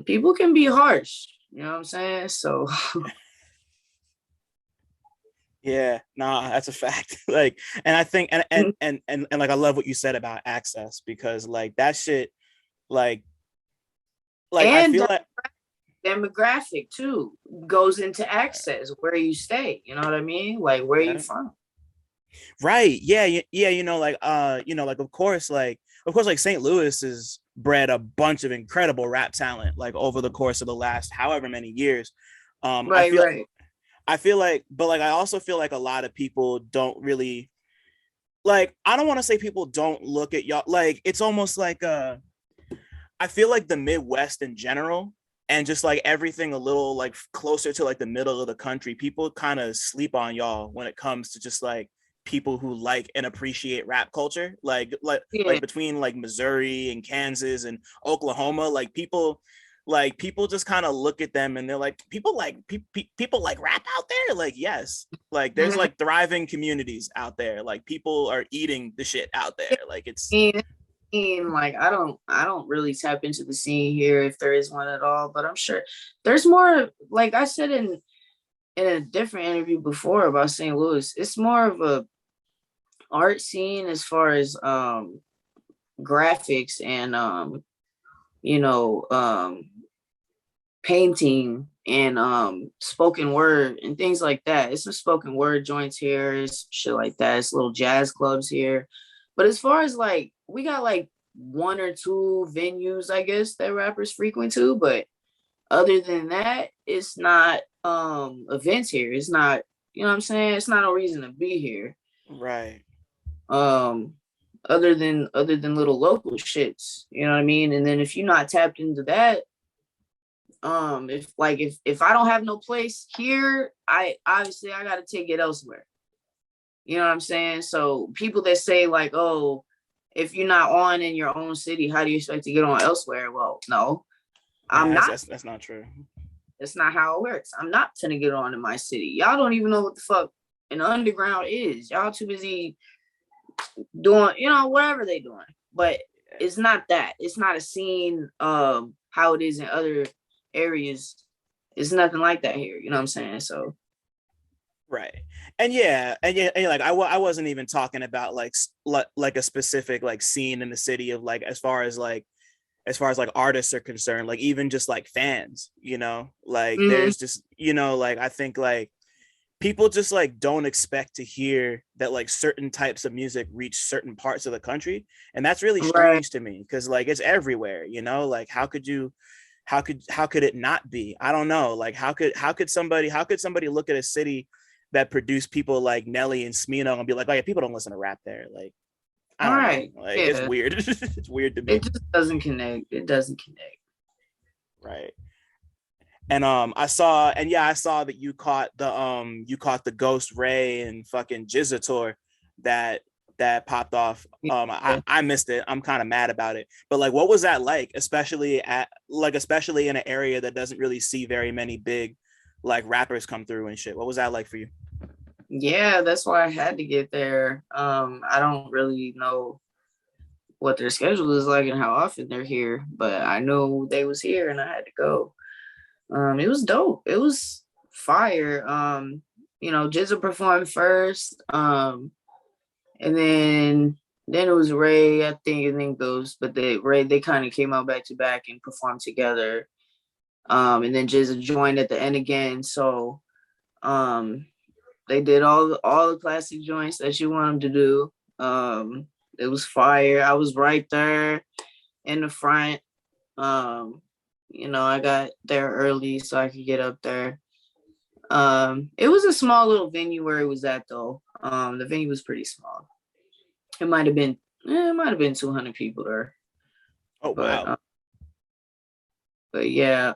people can be harsh, you know what I'm saying? So Yeah, nah, that's a fact. Like, and I think, and like, I love what you said about access because, like, that shit, like, I and feel like, demographic too goes into access, where you stay, you know what I mean, like where you yeah, from. right, yeah, yeah, like, of course, like, St. Louis has bred a bunch of incredible rap talent, like, over the course of the last however many years. Um, I Right, feel, right. I feel like, but like, I also feel like a lot of people don't really like. I don't want to say people don't look at y'all. Like, it's almost like I feel like the Midwest in general and just like everything a little like closer to like the middle of the country, people kind of sleep on y'all when it comes to just like people who like and appreciate rap culture. Yeah. Between like Missouri and Kansas and Oklahoma, like people just kind of look at them and they're like, people like rap out there. Like, yes, like there's like thriving communities out there. Like people are eating the shit out there. Like it's And like I don't really tap into the scene here, if there is one at all, but I'm sure there's more. Like I said in a different interview before about St. Louis, it's more of a art scene as far as graphics and you know, painting and spoken word and things like that. It's some spoken word joints here, it's shit like that. It's little jazz clubs here. But as far as like, we got like one or two venues, I guess, that rappers frequent to, but other than that, it's not events here. It's not, you know what I'm saying? It's not a reason to be here. right. Um other than little local shits, you know what I mean? And then if you're not tapped into that, if I don't have no place here, I obviously I gotta take it elsewhere. You know what I'm saying? So people that say like, oh, if you're not on in your own city, how do you expect to get on elsewhere? Well, no, I'm Yeah, not. that's not true. That's not how it works. I'm not gonna get on in my city. Y'all don't even know what the fuck an underground is. Y'all too busy doing, you know, whatever they doing. But it's not that. It's not a scene how it is in other areas. It's nothing like that here. You know what I'm saying? So Right. And like I wasn't even talking about like a specific like scene in the city of like as far as like artists are concerned, like even just like fans, like mhm. there's just, like I think like people just like don't expect to hear that like certain types of music reach certain parts of the country. And that's really Right. strange to me because like it's everywhere, like how could it not be? I don't know. Like how could somebody look at a city that produced people like Nelly and Smino and be like, oh yeah, people don't listen to rap there. Like, I All don't know. right. Like it's Yeah. weird. It's weird to It me. just doesn't connect. It doesn't connect. Right. And I saw that you caught the Ghost Ray and fucking Jizza tour that popped off. I, Yeah. I missed it. I'm kind of mad about it. But like what was that like, especially in an area that doesn't really see very many big like rappers come through and shit? What was that like for you? Yeah, that's why I had to get there. I don't really know what their schedule is like and how often they're here, but I know they was here and I had to go. It was dope. It was fire. You know, Jizza performed first. And then Then it was Ray, I think those, but they kind of came out back to back and performed together. And then Jizza joined at the end again. So they did all the classic joints that you want them to do. It was fire. I was right there in the front. I got there early so I could get up there. It was a small little venue where it was at though. The venue was pretty small. It might have been 200 people there. Oh wow. But yeah,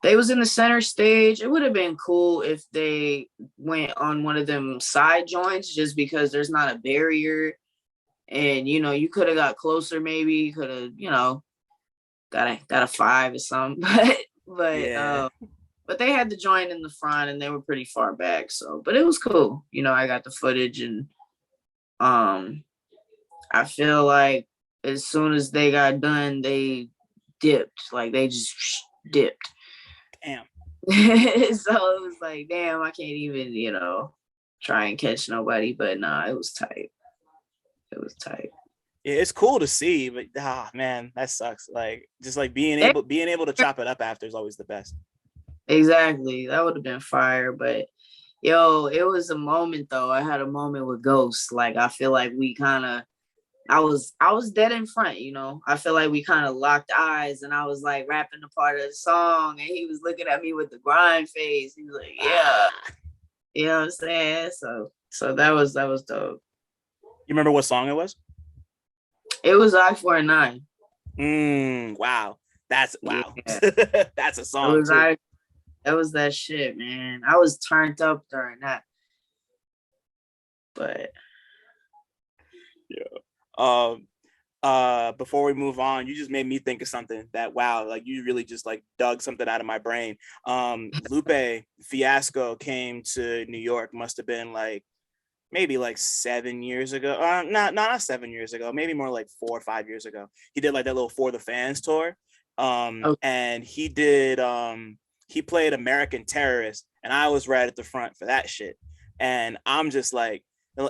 they was in the center stage. It would have been cool if they went on one of them side joints just because there's not a barrier. And you could have got closer, maybe you could have, got a 5 or something. But they had the joint in the front and they were pretty far back. So, but it was cool. I got the footage and I feel like as soon as they got done, they dipped. Like they just dipped. Damn. So it was like, damn, I can't even, try and catch nobody. But nah, it was tight. It was tight. Yeah, it's cool to see, but man, that sucks. Like just like being able to chop it up after is always the best. Exactly. That would have been fire. But yo, it was a moment though. I had a moment with Ghost. Like I feel like I was dead in front, I feel like we kind of locked eyes and I was like rapping the part of the song and he was looking at me with the grind face. He was like, yeah. You know what I'm saying? So that was dope. You remember what song it was? It was I-49. Wow. That's wow. Yeah. That's a song. That was that shit, man. I was turned up during that. But yeah. Before we move on, you just made me think of something that wow, like you really just like dug something out of my brain. Lupe Fiasco came to New York, must have been like maybe like 7 years ago. Not 7 years ago, maybe more like 4 or 5 years ago. He did like that little For the Fans tour. And he did he played American Terrorist, and I was right at the front for that shit. And I'm just like,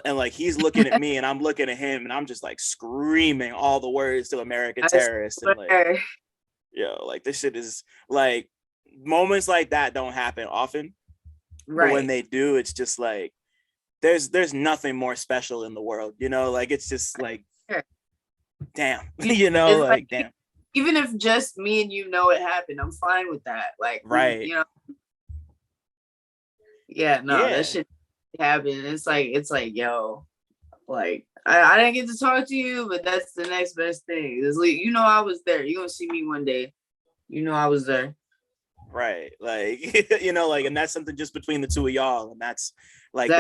and like he's looking at me and I'm looking at him and I'm just like screaming all the words to American Terrorist. And like, like this shit is like, moments like that don't happen often. Right. But when they do, it's just like there's nothing more special in the world, like it's just like damn. Like damn. Even if just me and it happened, I'm fine with that. Like right. That shit happened. It's like yo, like I didn't get to talk to you, but that's the next best thing. It's like, I was there. You're gonna see me one day. I was there. Right. Like, like, and that's something just between the two of y'all. And that's like,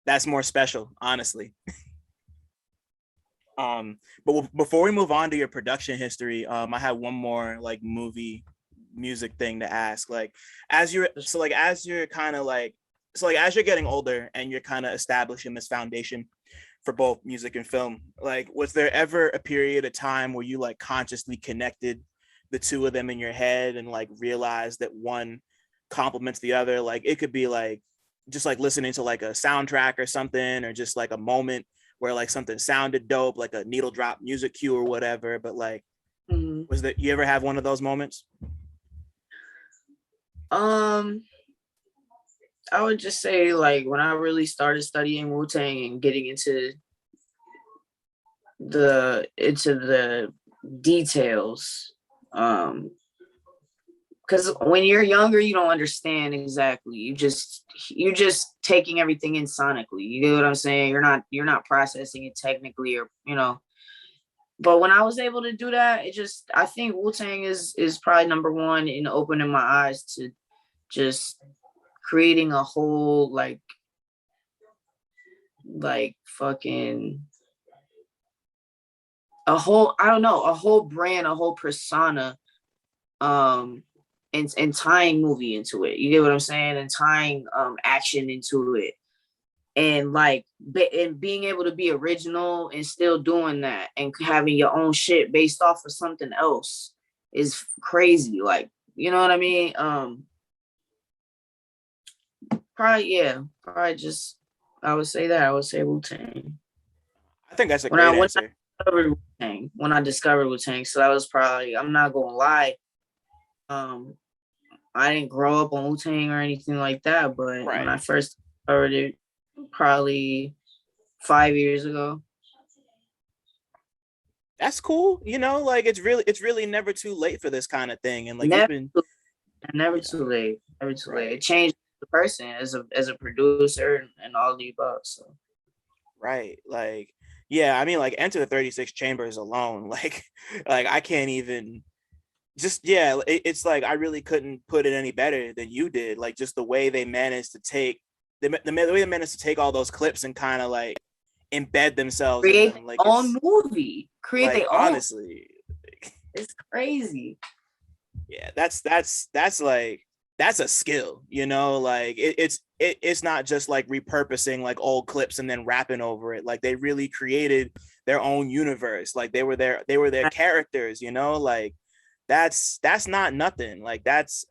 that's more special, honestly. But before we move on to your production history, I have one more like music thing to ask. Like, as you're getting older and you're kind of establishing this foundation for both music and film, like, was there ever a period of time where you like consciously connected the two of them in your head and like realized that one complements the other? Like, it could be like just like listening to like a soundtrack or something, or just like a moment where like something sounded dope, like a needle drop music cue or whatever. But like, was that, you ever have one of those moments? I would just say like when I really started studying Wu-Tang and getting into the details, because when you're younger, you don't understand exactly. You're just taking everything in sonically. You know what I'm saying? You're not processing it technically, or But when I was able to do that, I think Wu-Tang is probably number one in opening my eyes to just creating a whole like fucking a whole brand, a whole persona, and tying movie into it. You get what I'm saying? And tying action into it. And like and being able to be original and still doing that and having your own shit based off of something else is crazy. Like, you know what I mean? Probably just I would say Wu-Tang. think that's a great answer. When I discovered Wu-Tang, so that was probably, I'm not gonna lie, I didn't grow up on Wu-Tang or anything like that, but when I first discovered it, probably 5 years ago. That's cool. You know, like it's really never too late for this kind of thing. And like never too late. It changed the person as a producer and all the above. So right. Like, yeah, I mean, like Enter the 36 Chambers alone, like I can't even just, yeah, it's like I really couldn't put it any better than you did. Like just the way they managed to take the way they managed to take all those clips and kind of like embed themselves create in them. Like their own movie. Create like, their own. Honestly, it's crazy. Yeah, that's like, that's a skill, you know. Like it's not just like repurposing like old clips and then rapping over it. Like they really created their own universe. Like they were their characters, you know. Like that's not nothing. Like that's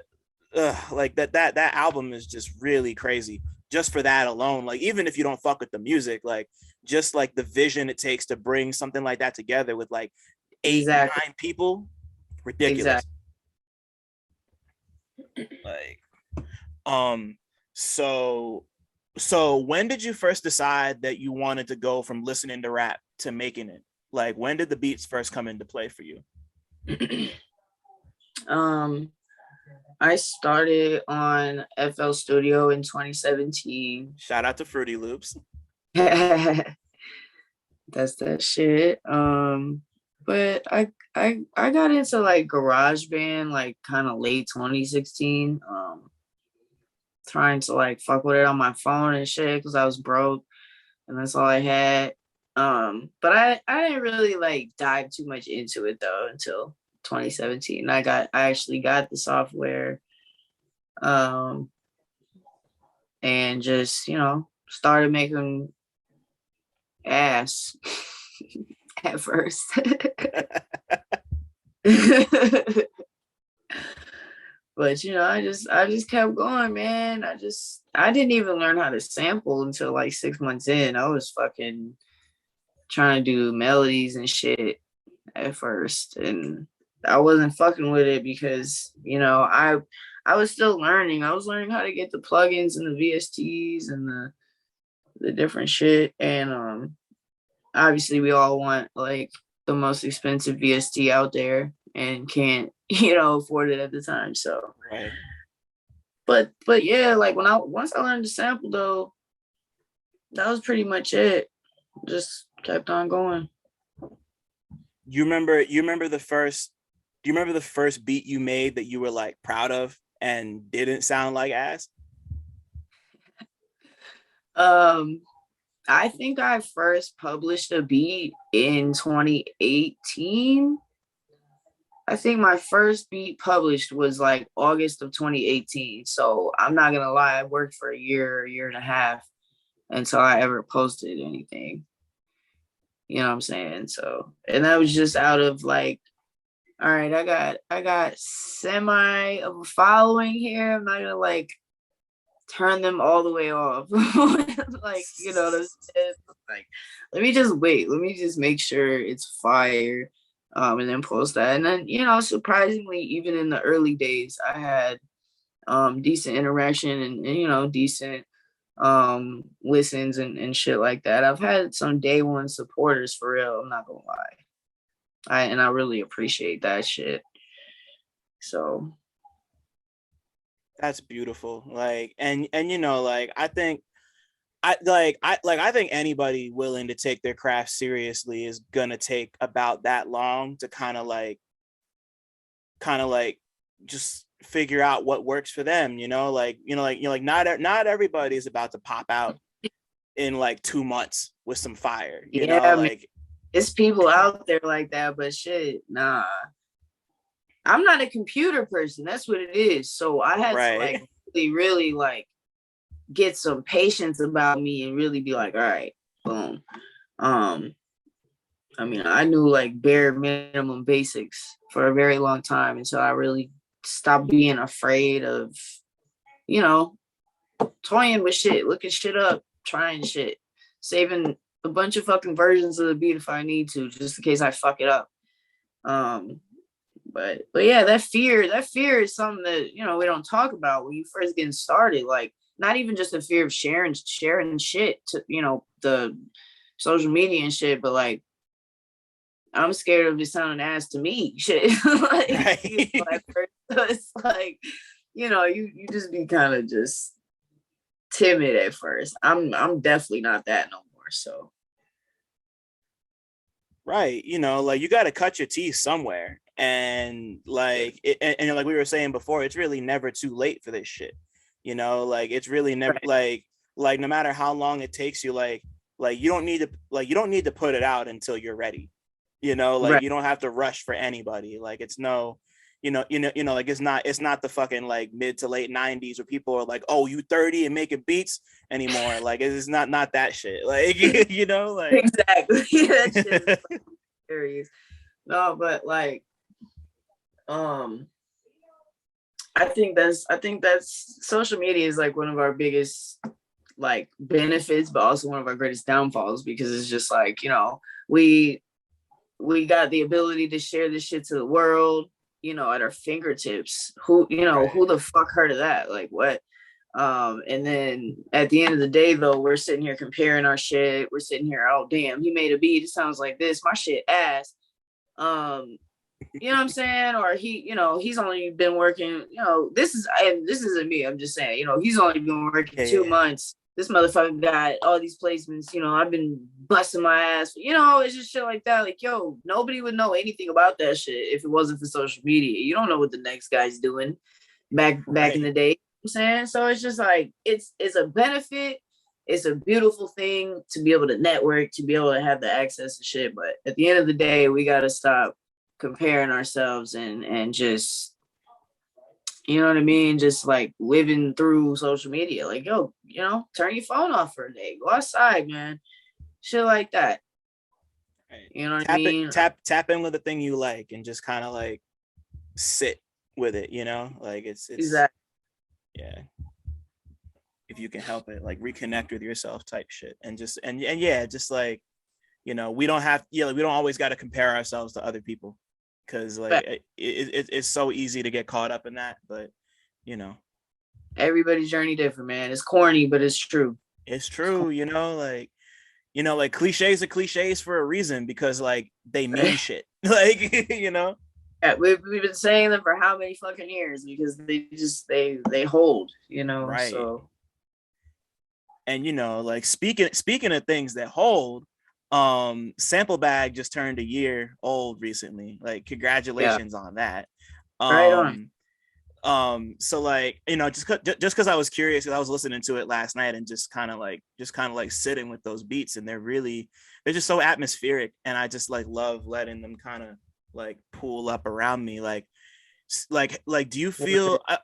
like that album is just really crazy just for that alone. Like even if you don't fuck with the music, like just like the vision it takes to bring something like that together with like 8-9 people, ridiculous. Like so when did you first decide that you wanted to go from listening to rap to making it? Like when did the beats first come into play for you? I started on FL Studio in 2017. Shout out to Fruity Loops. That's that shit. But I got into like GarageBand like kind of late 2016. Trying to like fuck with it on my phone and shit because I was broke and that's all I had. But I didn't really like dive too much into it though until 2017. I actually got the software, and just, you know, started making ass at first. But you know, I just kept going, man. I didn't even learn how to sample until like 6 months in. I was fucking trying to do melodies and shit at first, and I wasn't fucking with it because, you know, I was still learning. I was learning how to get the plugins and the VSTs and the different shit. And obviously we all want like the most expensive VST out there and can't, you know, afford it at the time. So right. But yeah, like once I learned to sample though, that was pretty much it. Just kept on going. Do you remember the first beat you made that you were like proud of and didn't sound like ass? I think I first published a beat in 2018. I think my first beat published was like August of 2018. So I'm not gonna lie, I worked for a year and a half until I ever posted anything. You know what I'm saying? So, and that was just out of like, all right, I got semi of a following here. I'm not gonna like turn them all the way off. Like, you know, like, let me just wait. Let me just make sure it's fire. And then post that. And then, you know, surprisingly, even in the early days, I had decent interaction and you know, decent listens and shit like that. I've had some day one supporters for real, I'm not gonna lie. I really appreciate that shit. So that's beautiful. Like, and you know, like I think I think anybody willing to take their craft seriously is gonna take about that long to kind of like just figure out what works for them, you know. Like, not everybody is about to pop out in like 2 months with some fire, you know. I mean, like it's people out there like that, but shit, nah. I'm not a computer person, that's what it is. So I had to like really like get some patience about me and really be like, all right, boom. I mean, I knew like bare minimum basics for a very long time. And so I really stopped being afraid of, you know, toying with shit, looking shit up, trying shit, saving a bunch of fucking versions of the beat if I need to, just in case I fuck it up. But yeah, that fear is something that, you know, we don't talk about when you first getting started. Like, not even just the fear of sharing shit to, you know, the social media and shit, but like, I'm scared of it sounding ass to me. Shit. Like, right. you know, at first, so it's like, you know, you just be kind of just timid at first. I'm definitely not that no more. So Right. You know, like you got to cut your teeth somewhere. And like, and like we were saying before, it's really never too late for this shit. You know, like it's really never like no matter how long it takes you, like you don't need to put it out until you're ready. You know, like you don't have to rush for anybody. Like it's no, like it's not the fucking like mid to late 90s where people are like, oh, you 30 and making beats anymore. Like it's not that shit. Like, you know, like exactly. That shit is serious. No, but like, I think that's social media is like one of our biggest like benefits, but also one of our greatest downfalls, because it's just like, you know, we got the ability to share this shit to the world, you know, at our fingertips. Who, you know, who the fuck heard of that? Like what? And then at the end of the day, though, we're sitting here comparing our shit. We're sitting here, oh damn, he made a beat. It sounds like this. My shit ass. You know what I'm saying? Or he, you know, he's only been working, you know, this isn't me. I'm just saying, you know, he's only been working 2 months. This motherfucker got all these placements, you know, I've been busting my ass. You know, it's just shit like that. Like, yo, nobody would know anything about that shit if it wasn't for social media. You don't know what the next guy's doing back in the day. You know what I'm saying? So it's just like, it's a benefit. It's a beautiful thing to be able to network, to be able to have the access to shit. But at the end of the day, we got to stop comparing ourselves and just, you know what I mean, just like living through social media. Like, yo, you know, turn your phone off for a day, go outside, man, shit like that. You know what I mean? Tap in with the thing you like and just kind of like sit with it, you know, like it's exactly. Yeah, if you can help it, like reconnect with yourself type shit. And just and yeah, just like, you know, we don't always got to compare ourselves to other people, because like it's so easy to get caught up in that. But you know, everybody's journey different, man. It's corny, but it's true. It's true. You know, like cliches are cliches for a reason, because like they mean shit. Like, you know, yeah, we've been saying them for how many fucking years, because they hold, you know. Right. So, and you know, like speaking of things that hold, Sample Bag just turned a year old recently. Like, congratulations on that. Right on. So like, you know, just because I was curious, because I was listening to it last night and just kind of like sitting with those beats, and they're just so atmospheric, and I just like love letting them kind of like pool up around me. Like do you feel of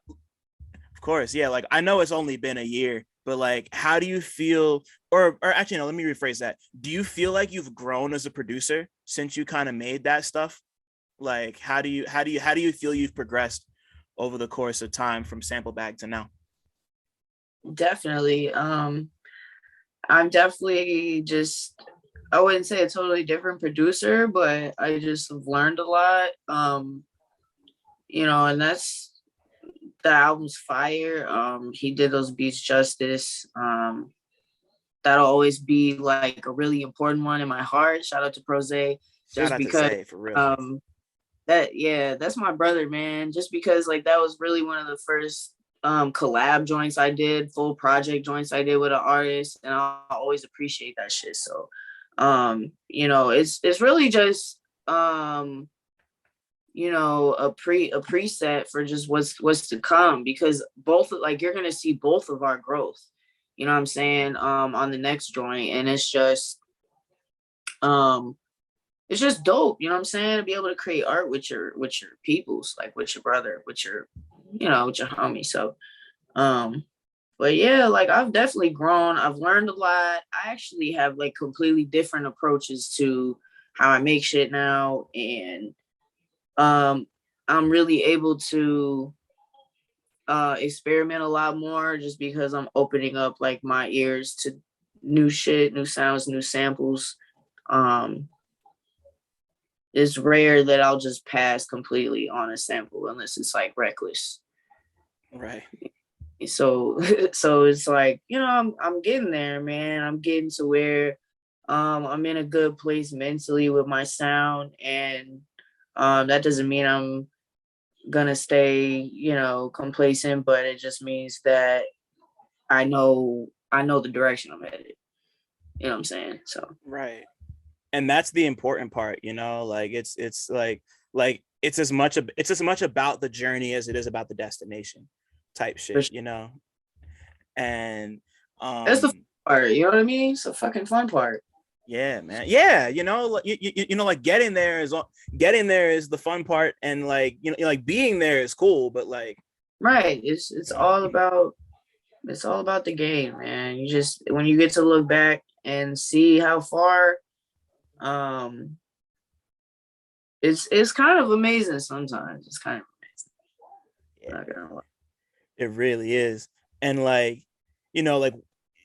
course, yeah, like I know it's only been a year, but like how do you feel, or actually no, let me rephrase that. Do you feel like you've grown as a producer since you kind of made that stuff? Like how do you feel you've progressed over the course of time from Sample Bag to now? Definitely. I'm definitely just, I wouldn't say a totally different producer, but I just have learned a lot. You know, and that's, the album's fire. He did those beats justice. That'll always be like a really important one in my heart. Shout out to Prose, just because for real. That's my brother, man. Just because like that was really one of the first collab joints I did, full project joints I did with an artist, and I always appreciate that shit. So you know, it's really just you know, a preset for just what's to come, because both, like, you're gonna see both of our growth, you know what I'm saying, on the next joint. And it's just dope, you know what I'm saying, to be able to create art with your peoples, like with your brother, with your, you know, with your homie. So but yeah, like I've definitely grown. I've learned a lot. I actually have like completely different approaches to how I make shit now. And I'm really able to experiment a lot more, just because I'm opening up like my ears to new shit, new sounds, new samples. It's rare that I'll just pass completely on a sample unless it's like reckless. Right. So so it's like, you know, I'm getting there, man. I'm getting to where I'm in a good place mentally with my sound, and that doesn't mean I'm gonna stay, you know, complacent, but it just means that I know the direction I'm headed. You know what I'm saying? So Right. And that's the important part, you know, like it's like it's as much about the journey as it is about the destination type for shit, sure. you know. And That's the fun part, you know what I mean? It's the fucking fun part. yeah, man. Yeah, you know, like you know, like getting there is the fun part, and like you know, like being there is cool, but like Right. It's all about the game, man. You just when you get to look back and see how far, um, it's kind of amazing sometimes. It's kind of amazing. I'm yeah, not gonna lie. it really is. And like, you know, like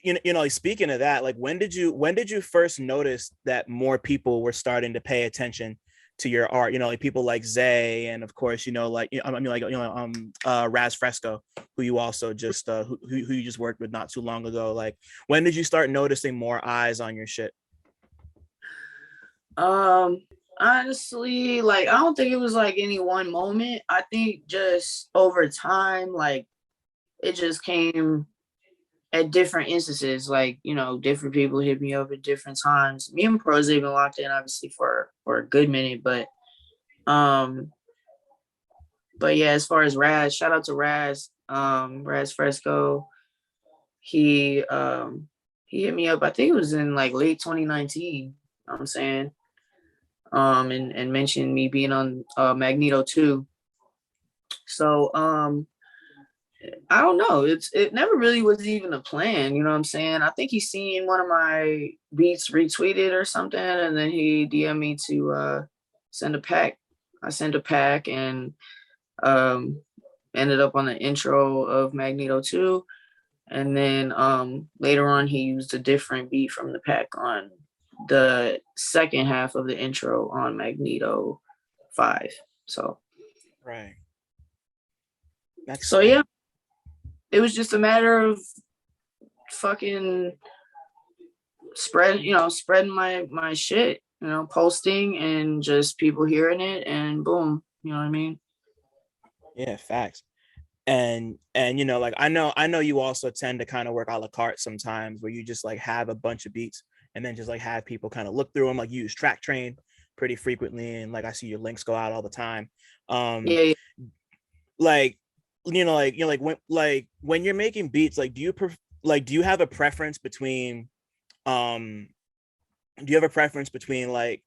you know, like speaking of that, like when did you first notice that more people were starting to pay attention to your art? You know, like people like Zay, and of course, you know, like I mean, like you know, Raz Fresco, who you also just who you just worked with not too long ago. Like, when did you start noticing more eyes on your shit? Um, Honestly, like I don't think it was like any one moment. I think just over time, like it just came at different instances. Like, you know, different people hit me up at different times. Me and Pros have been locked in obviously for a good minute, um but yeah, as far as Raz, shout out to Raz, Raz Fresco. He hit me up, I think it was in like late 2019, you know what I'm saying? And mentioned me being on Magneto 2. So I don't know. It never really was even a plan, you know what I'm saying? I think he seen one of my beats retweeted or something, and then he DM'd me to send a pack. I sent a pack and um ended up on the intro of Magneto 2. And then later on he used a different beat from the pack on the second half of the intro on Magneto 5. So Right. That's so yeah, it was just a matter of fucking spreading my shit, you know, posting and just people hearing it and boom, you know what I mean? yeah, facts. And you know, like I know you also tend to kind of work a la carte sometimes, where you just like have a bunch of beats and then just like have people kind of look through them. Like you use Track Train pretty frequently, and like I see your links go out all the time. um Yeah, yeah. like like when you're making beats, like do you have a preference between um do you have a preference between like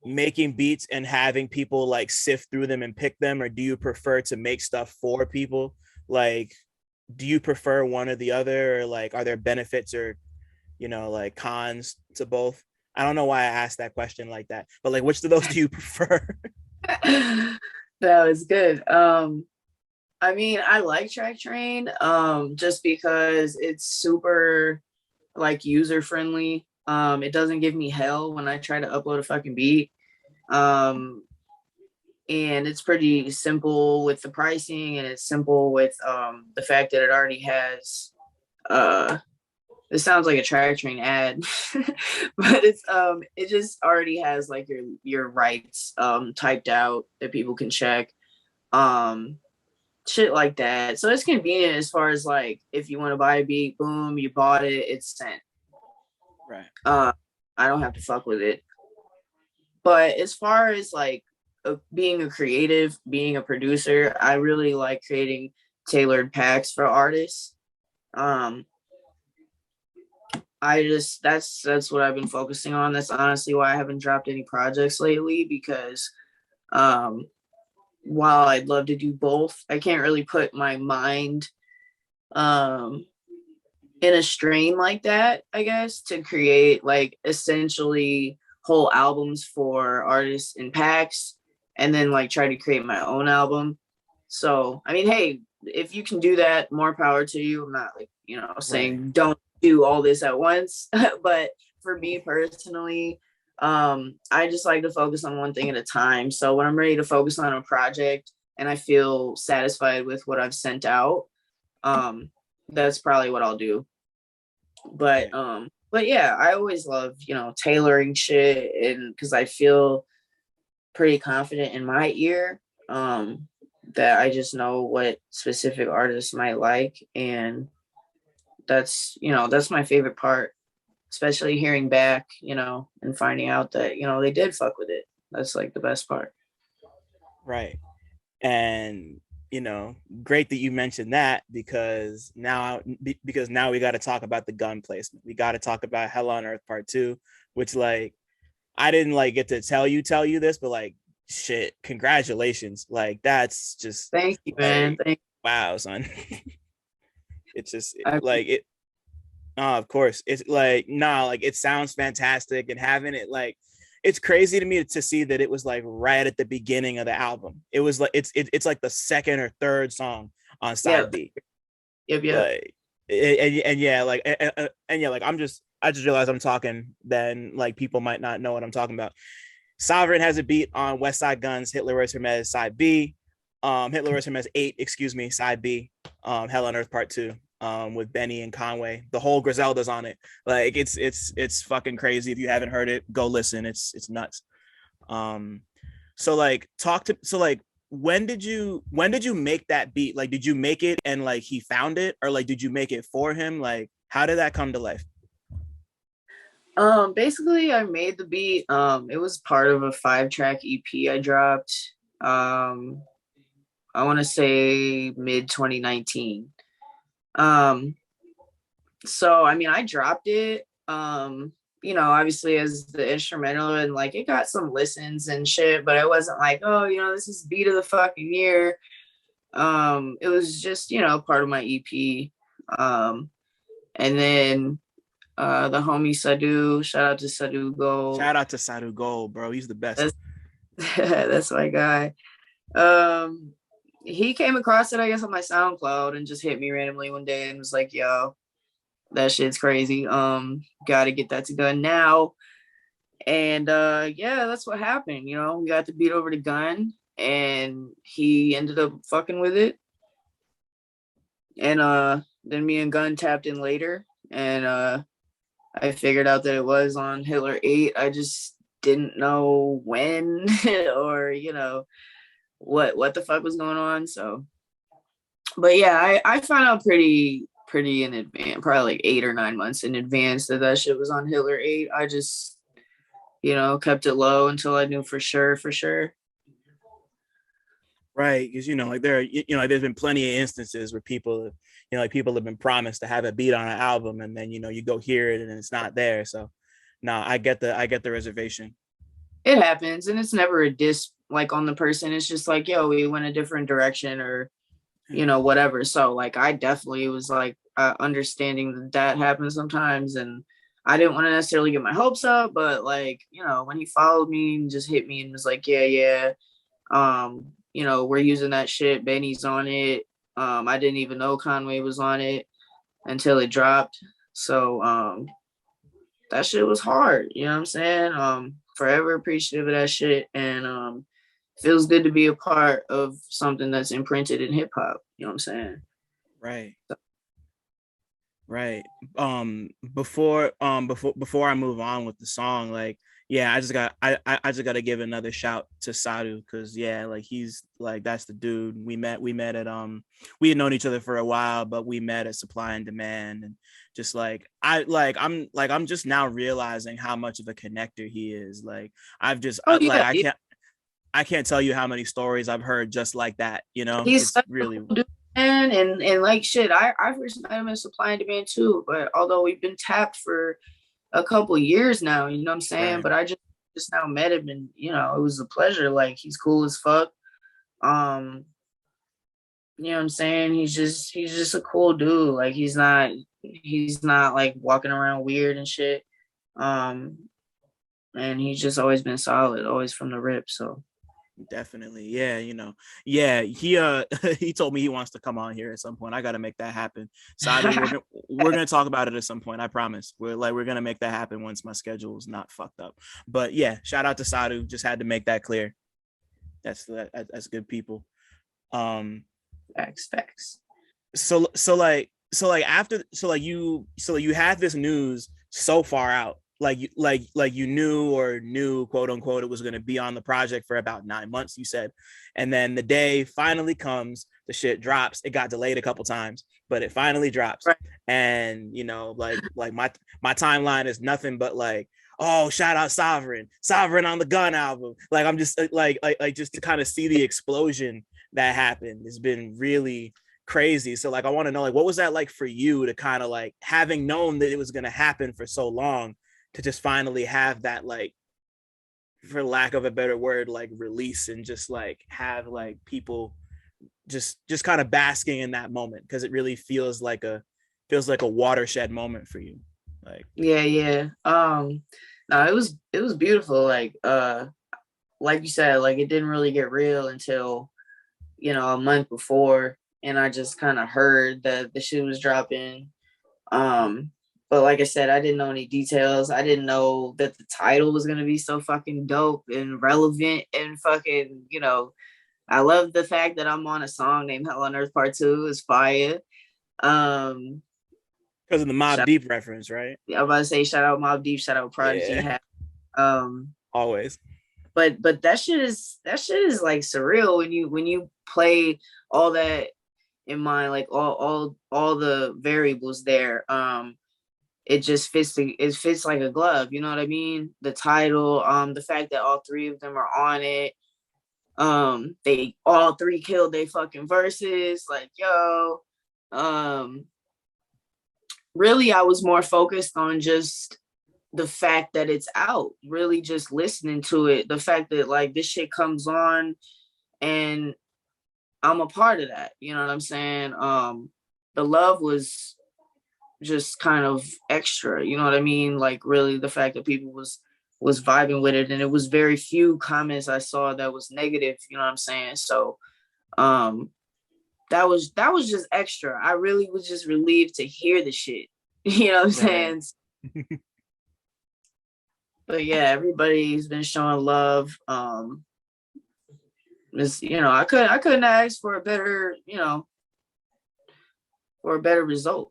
making beats and having people like sift through them and pick them, or do you prefer to make stuff for people? Like, do you prefer one or the other, or like are there benefits or, you know, like cons to both? I don't know why I asked that question like that, but like which of those do you prefer? That was good. I mean, I like Track Train just because it's super like user friendly. It doesn't give me hell when I try to upload a fucking beat. Um, and it's pretty simple with the pricing, and it's simple with the fact that it already has it sounds like a Track Train ad, but it just already has like your rights typed out that people can check. Um Shit like that. So it's convenient as far as like if you want to buy a beat, boom, you bought it, it's sent. Right. Uh, I don't have to fuck with it. But as far as like being a creative, being a producer, I really like creating tailored packs for artists. Um, I just that's what I've been focusing on. That's honestly why I haven't dropped any projects lately, because um, while I'd love to do both, I can't really put my mind um in a strain like that, I guess, to create like essentially whole albums for artists in packs and then like try to create my own album. So, I mean, hey, if you can do that, more power to you. I'm not like, you know, Right. saying don't do all this at once. But for me personally, I just like to focus on one thing at a time. So when I'm ready to focus on a project and I feel satisfied with what I've sent out, that's probably what I'll do. But yeah, I always love, tailoring shit, and because I feel pretty confident in my ear, that I just know what specific artists might like, and that's my favorite part, especially hearing back, and finding out that, they did fuck with it. That's like the best part. Right. And great that you mentioned that, because now we got to talk about the gun placement. We got to talk about Hell on Earth Part 2, which, like, I didn't like get to tell you this, but like, shit, congratulations. Like, that's just, thank you, man. Like, wow, son. It's just like it. Of course, it's like, like, it sounds fantastic, and having it, like, it's crazy to me to see that it was like right at the beginning of the album. It was like it's like the second or third song on side B. Yep. Like, and yeah, like, and yeah, like, I just realized I'm talking, then like people might not know what I'm talking about. Sovren has a beat on Westside Gunn's Hitler vs. Hermes side B. Hitler vs. Hermes 8, excuse me, side B. Hell on Earth Part 2. With Benny and Conway. The whole Griselda's on it. Like, it's fucking crazy. If you haven't heard it, go listen. It's nuts. So like, when did you make that beat? Like, did you make it and like he found it, or like did you make it for him? Like, how did that come to life? Basically I made the beat. It was part of a 5-track EP I dropped. I want to say mid 2019. So I mean, I dropped it, obviously as the instrumental, and like it got some listens and shit, but it wasn't like, oh, this is beat of the fucking year. It was just, part of my EP. And then the homie Sadu, shout out to Sadu Gold. Shout out to Sadu Gold, bro. He's the best. That's my guy. He came across it, I guess, on my SoundCloud and just hit me randomly one day and was like, yo, that shit's crazy. Gotta get that to Gun now. And yeah, that's what happened. We got the beat over to Gun, and he ended up fucking with it. And then me and Gun tapped in later, and I figured out that it was on Hitler 8. I just didn't know when or, what the fuck was going on. So, but yeah, I found out pretty in advance, probably like 8 or 9 months in advance that shit was on Hitler 8. I just, kept it low until I knew for sure. Right, because like there's been plenty of instances where people have been promised to have a beat on an album, and then you go hear it and it's not there. So no, I get the reservation. It happens, and it's never a diss like on the person. It's just like, yo, we went a different direction, or whatever. So like, I definitely was like understanding that happens sometimes, and I didn't want to necessarily get my hopes up, but like, when he followed me and just hit me and was like, yeah, we're using that shit, Benny's on it. I didn't even know Conway was on it until it dropped. So that shit was hard, you know what I'm saying? Forever appreciative of that shit, and feels good to be a part of something that's imprinted in hip hop, you know what I'm saying? Right. Right. Before I move on with the song, like, yeah, I just got to give another shout to Sadu, because yeah, like, he's like, that's the dude. We met at we had known each other for a while, but we met at Supply and Demand, and just like I'm just now realizing how much of a connector he is. Like, I've just I can't tell you how many stories I've heard just like that. He's it's really dude, man, and like shit. I first met him in Supply and Demand too, but although we've been tapped for a couple years now, you know what I'm saying? Right. But I just now met him, and it was a pleasure. Like, he's cool as fuck. You know what I'm saying? He's just a cool dude. Like, he's not like walking around weird and shit. And he's just always been solid, always from the rip. So Definitely. Yeah, Yeah, he he told me he wants to come on here at some point. I got to make that happen. Sadu, we're going to talk about it at some point. I promise. We're going to make that happen once my schedule is not fucked up. But yeah, shout out to Sadu. Just had to make that clear. That's good people. Facts. So you had this news so far out, you knew quote unquote it was going to be on the project for about 9 months, you said, and then the day finally comes, the shit drops. It got delayed a couple times, but it finally drops. Right. And my timeline is nothing but like, oh, shout out Sovren on the Gun album. Like, I'm just like just to kind of see the explosion that happened has been really crazy. So like, I want to know, like, what was that like for you to kind of like, having known that it was going to happen for so long, to just finally have that, like, for lack of a better word, like release, and just like have like people just kind of basking in that moment, because it really feels like a watershed moment for you. Like, Yeah. No, it was beautiful. Like you said, like it didn't really get real until, a month before, and I just kind of heard that the shit was dropping. But like I said, I didn't know any details. I didn't know that the title was gonna be so fucking dope and relevant and fucking, I love the fact that I'm on a song named Hell on Earth Part 2 is fire. Because of the Mobb Deep reference, right? I'm about to say shout out Mobb Deep, shout out Prodigy. Yeah. Always. But that shit is like surreal when you play all that in mind, like all the variables there. It just fits like a glove, you know what I mean? The title, the fact that all three of them are on it. They all three killed their fucking verses, like, yo. Really, I was more focused on just the fact that it's out, really just listening to it, the fact that like this shit comes on and I'm a part of that, you know what I'm saying? The love was just kind of extra, you know what I mean? Like, really, the fact that people was vibing with it, and it was very few comments I saw that was negative, you know what I'm saying? So that was just extra. I really was just relieved to hear the shit, you know what I'm saying? But yeah, everybody's been showing love. It's, I couldn't ask for a better, for a better result.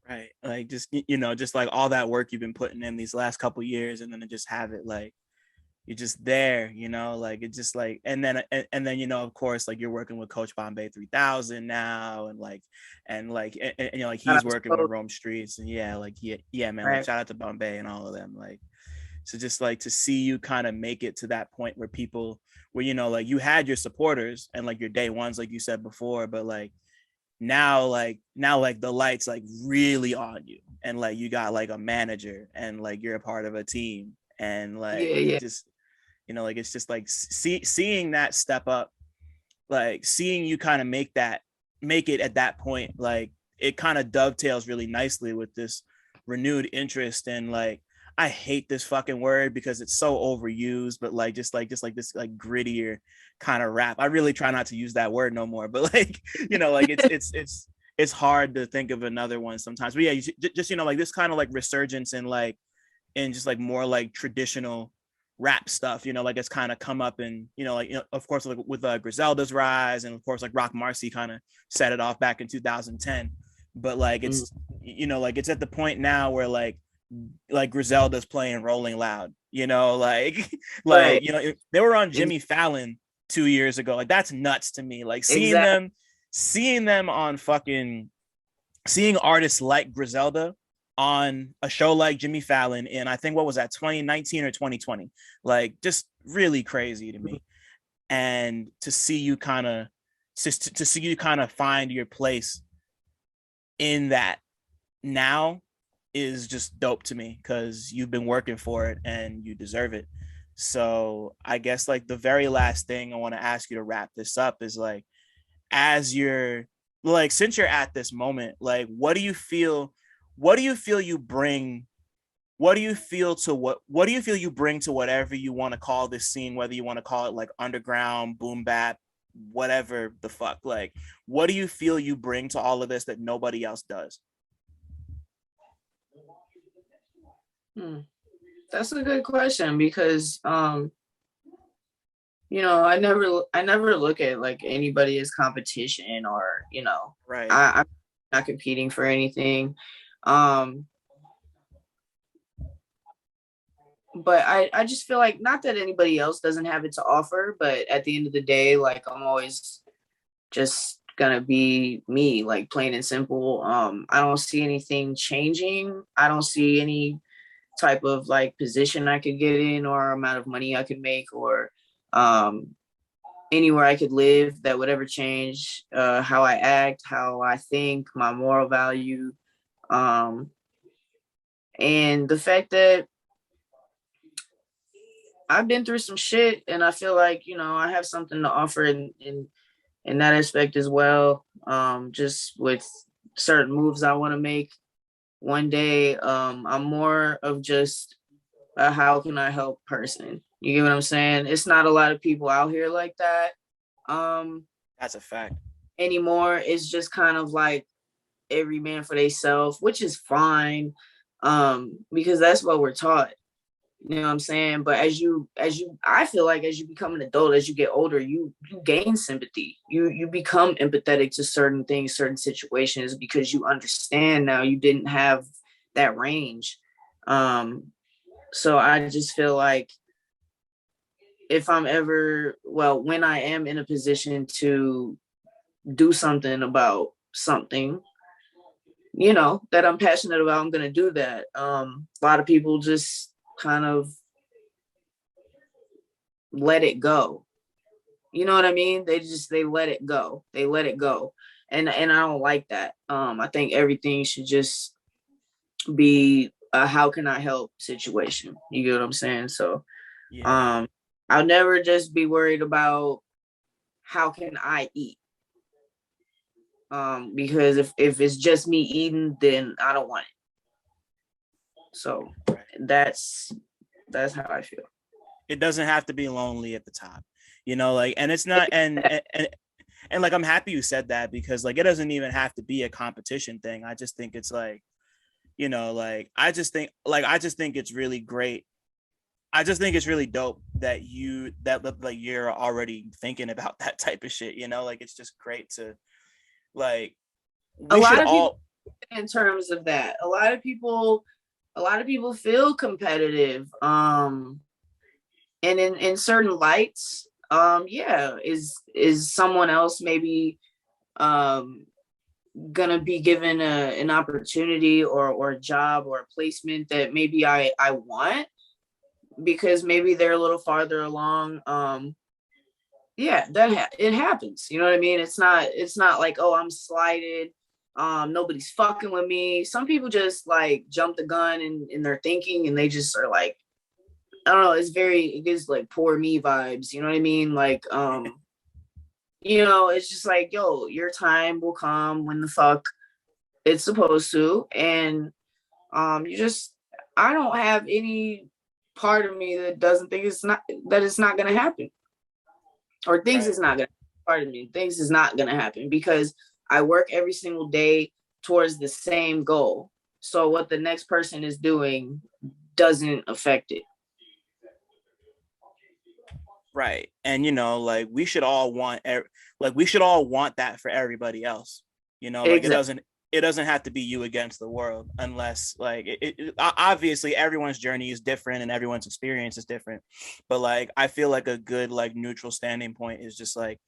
Right. Like, just, just like all that work you've been putting in these last couple years, and then to just have it like, you're just there, like it's just like, and then, of course, like you're working with Coach Bombay 3000 now, and he's working with Rome Streets, and man, right. Like, shout out to Bombay and all of them. Like, so just like to see you kind of make it to that point where like you had your supporters and like your day ones, like you said before, but like now the lights like really on you, and like you got like a manager, and like you're a part of a team, and like just like it's just like seeing that step up, like seeing you kind of make it at that point, like it kind of dovetails really nicely with this renewed interest in, like, I hate this fucking word because it's so overused, but like just like this like grittier kind of rap. I really try not to use that word no more, but like, like it's hard to think of another one sometimes. But yeah, just like this kind of like resurgence in just like more like traditional rap stuff, like it's kind of come up, and of course, like with Griselda's rise, and of course like Rock Marcy kind of set it off back in 2010. But like it's like it's at the point now where like Griselda's playing Rolling Loud, like right. They were on Jimmy Fallon 2 years ago. Like, that's nuts to me. Like seeing them on seeing artists like Griselda on a show like Jimmy Fallon in, I think, what was that, 2019 or 2020? Like, just really crazy to me. And to see you kind of find your place in that now is just dope to me, because you've been working for it and you deserve it. So I guess like the very last thing I want to ask you to wrap this up is like, as you're like, since you're at this moment, like what do you feel you bring what do you feel to what do you feel you bring to whatever you want to call this scene, whether you want to call it like underground, boom bap, whatever the fuck, like what do you feel you bring to all of this that nobody else does? That's a good question because I never look at like anybody as competition or Right. I'm not competing for anything. Um but I just feel like not that anybody else doesn't have it to offer, but at the end of the day, like I'm always just gonna be me, like plain and simple. I don't see anything changing. I don't see any type of like position I could get in or amount of money I could make or um anywhere I could live that would ever change how I act, how I think, my moral value. Um and the fact that I've been through some shit and I feel like, I have something to offer in that aspect as well. Just with certain moves I want to make one day. I'm more of just a how can I help person. You get what I'm saying? It's not a lot of people out here like that That's a fact. anymore. It's just kind of like every man for themselves, which is fine. Because that's what we're taught. You know what I'm saying? But I feel like as you become an adult, as you get older, you gain sympathy. You become empathetic to certain things, certain situations, because you understand now you didn't have that range. So I just feel like if I'm ever, well, when I am in a position to do something about something, that I'm passionate about, I'm gonna do that. A lot of people just kind of let it go. You know what I mean? They let it go. They let it go. And I don't like that. I think everything should just be a how can I help situation. You get what I'm saying? So Yeah. um I'll never just be worried about how can I eat. Because if it's just me eating, then I don't want it. So Right. that's how I feel. It doesn't have to be lonely at the top, like, and it's not, and like I'm happy you said that, because like it doesn't even have to be a competition thing. I just think it's like, like I just think it's really great. I just think it's really dope that like you're already thinking about that type of shit, like it's just great to like A we should lot of people all in terms of that. A lot of people feel competitive. And in certain lights, yeah, is someone else maybe um gonna be given an opportunity or a job or a placement that maybe I want because maybe they're a little farther along. Yeah, it happens. You know what I mean? It's not like, oh, I'm slighted. Nobody's fucking with me. Some people just like jump the gun in their thinking and they just are like, I don't know, it gives like poor me vibes, you know what I mean? Like, it's just like, yo, your time will come when the fuck it's supposed to. And you just I don't have any part of me that doesn't think it's not gonna happen. Or thinks right. it's not gonna pardon me, thinks it's not gonna happen because I work every single day towards the same goal. So what the next person is doing doesn't affect it. Right. And like we should all want that for everybody else. Like it Exactly. doesn't it doesn't have to be you against the world, unless like obviously everyone's journey is different and everyone's experience is different. But like I feel like a good like neutral standing point is just like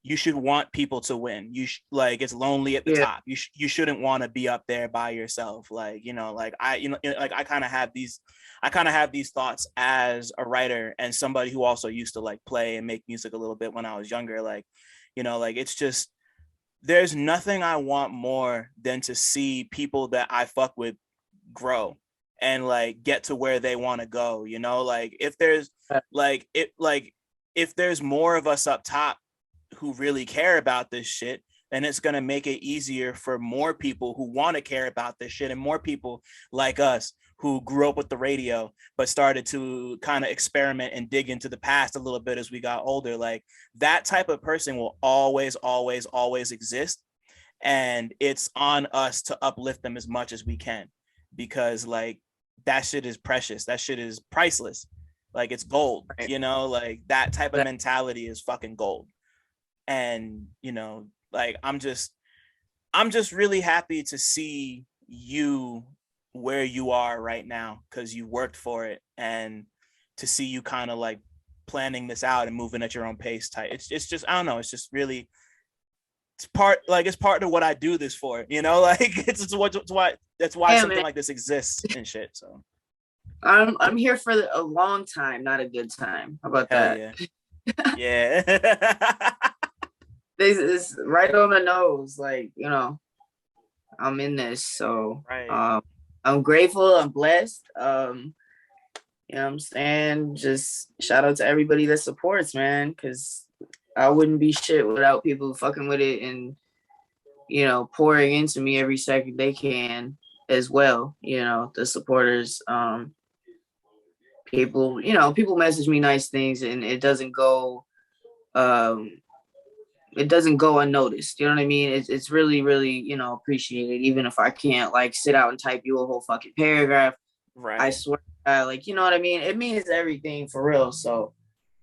you should want people to win. Like it's lonely at the Yeah. top. You shouldn't want to be up there by yourself. Like, like like I kind of have these thoughts as a writer and somebody who also used to like play and make music a little bit when I was younger. Like, like it's just there's nothing I want more than to see people that I fuck with grow and like get to where they want to go, like if there's like if there's more of us up top who really care about this shit, then it's going to make it easier for more people who want to care about this shit and more people like us who grew up with the radio but started to kind of experiment and dig into the past a little bit as we got older. Like that type of person will always, always, always exist. And it's on us to uplift them as much as we can, because like that shit is precious. That shit is priceless. Like it's gold, Right. you know, like that type of mentality is fucking gold. And, you know, like I'm just really happy to see you where you are right now, because you worked for it, and to see you kind of like planning this out and moving at your own pace type. It's just, I don't know, it's just really, it's part of what I do this for, you know, like it's why something man. like this exists and shit. So I'm here for a long time, not a good time. How about hell that? yeah. Yeah. It's right on the nose. Like, you know, I'm in this. So Right. I'm grateful. I'm blessed. You know what I'm saying? Just shout out to everybody that supports, man, because I wouldn't be shit without people fucking with it and, you know, pouring into me every second they can as well. You know, the supporters, people, you know, people message me nice things and it doesn't go unnoticed. You know what I mean? It's really, really, you know, appreciated. Even if I can't like sit out and type you a whole fucking paragraph, Right. I swear, like, you know what I mean? It means everything for real. So,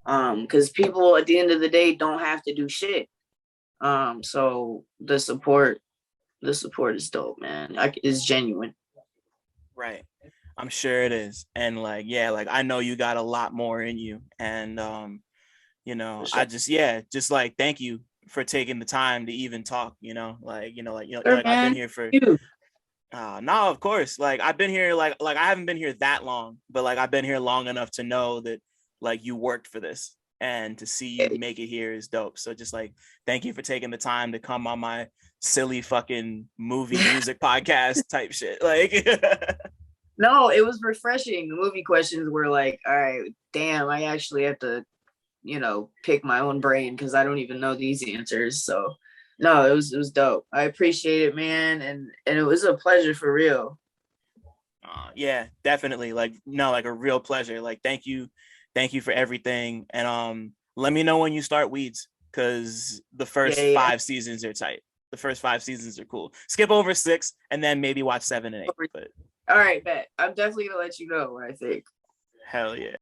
because people at the end of the day don't have to do shit. So the support is dope, man. It's genuine. Right. I'm sure it is. And like, yeah, like I know you got a lot more in you. And you know, Sure. I just like thank you for taking the time to even talk, you know, like, Sure, like I've man. been here for You. no, of course. Like I've been here like I haven't been here that long, but like I've been here long enough to know that like you worked for this, and to see you make it here is dope. So just like thank you for taking the time to come on my silly fucking movie music podcast type shit. Like No, it was refreshing. The movie questions were like, all right, damn, I actually have to, you know, pick my own brain because I don't even know these answers. So no, it was dope. I appreciate it, man. And it was a pleasure for real. yeah, definitely. Like no, like a real pleasure. Like thank you for everything. And let me know when you start Weeds, because the first Yeah. 5 seasons are tight. The first 5 seasons are cool. Skip over 6 and then maybe watch 7 and 8. But All right, bet. I'm definitely gonna let you know what I think. hell yeah.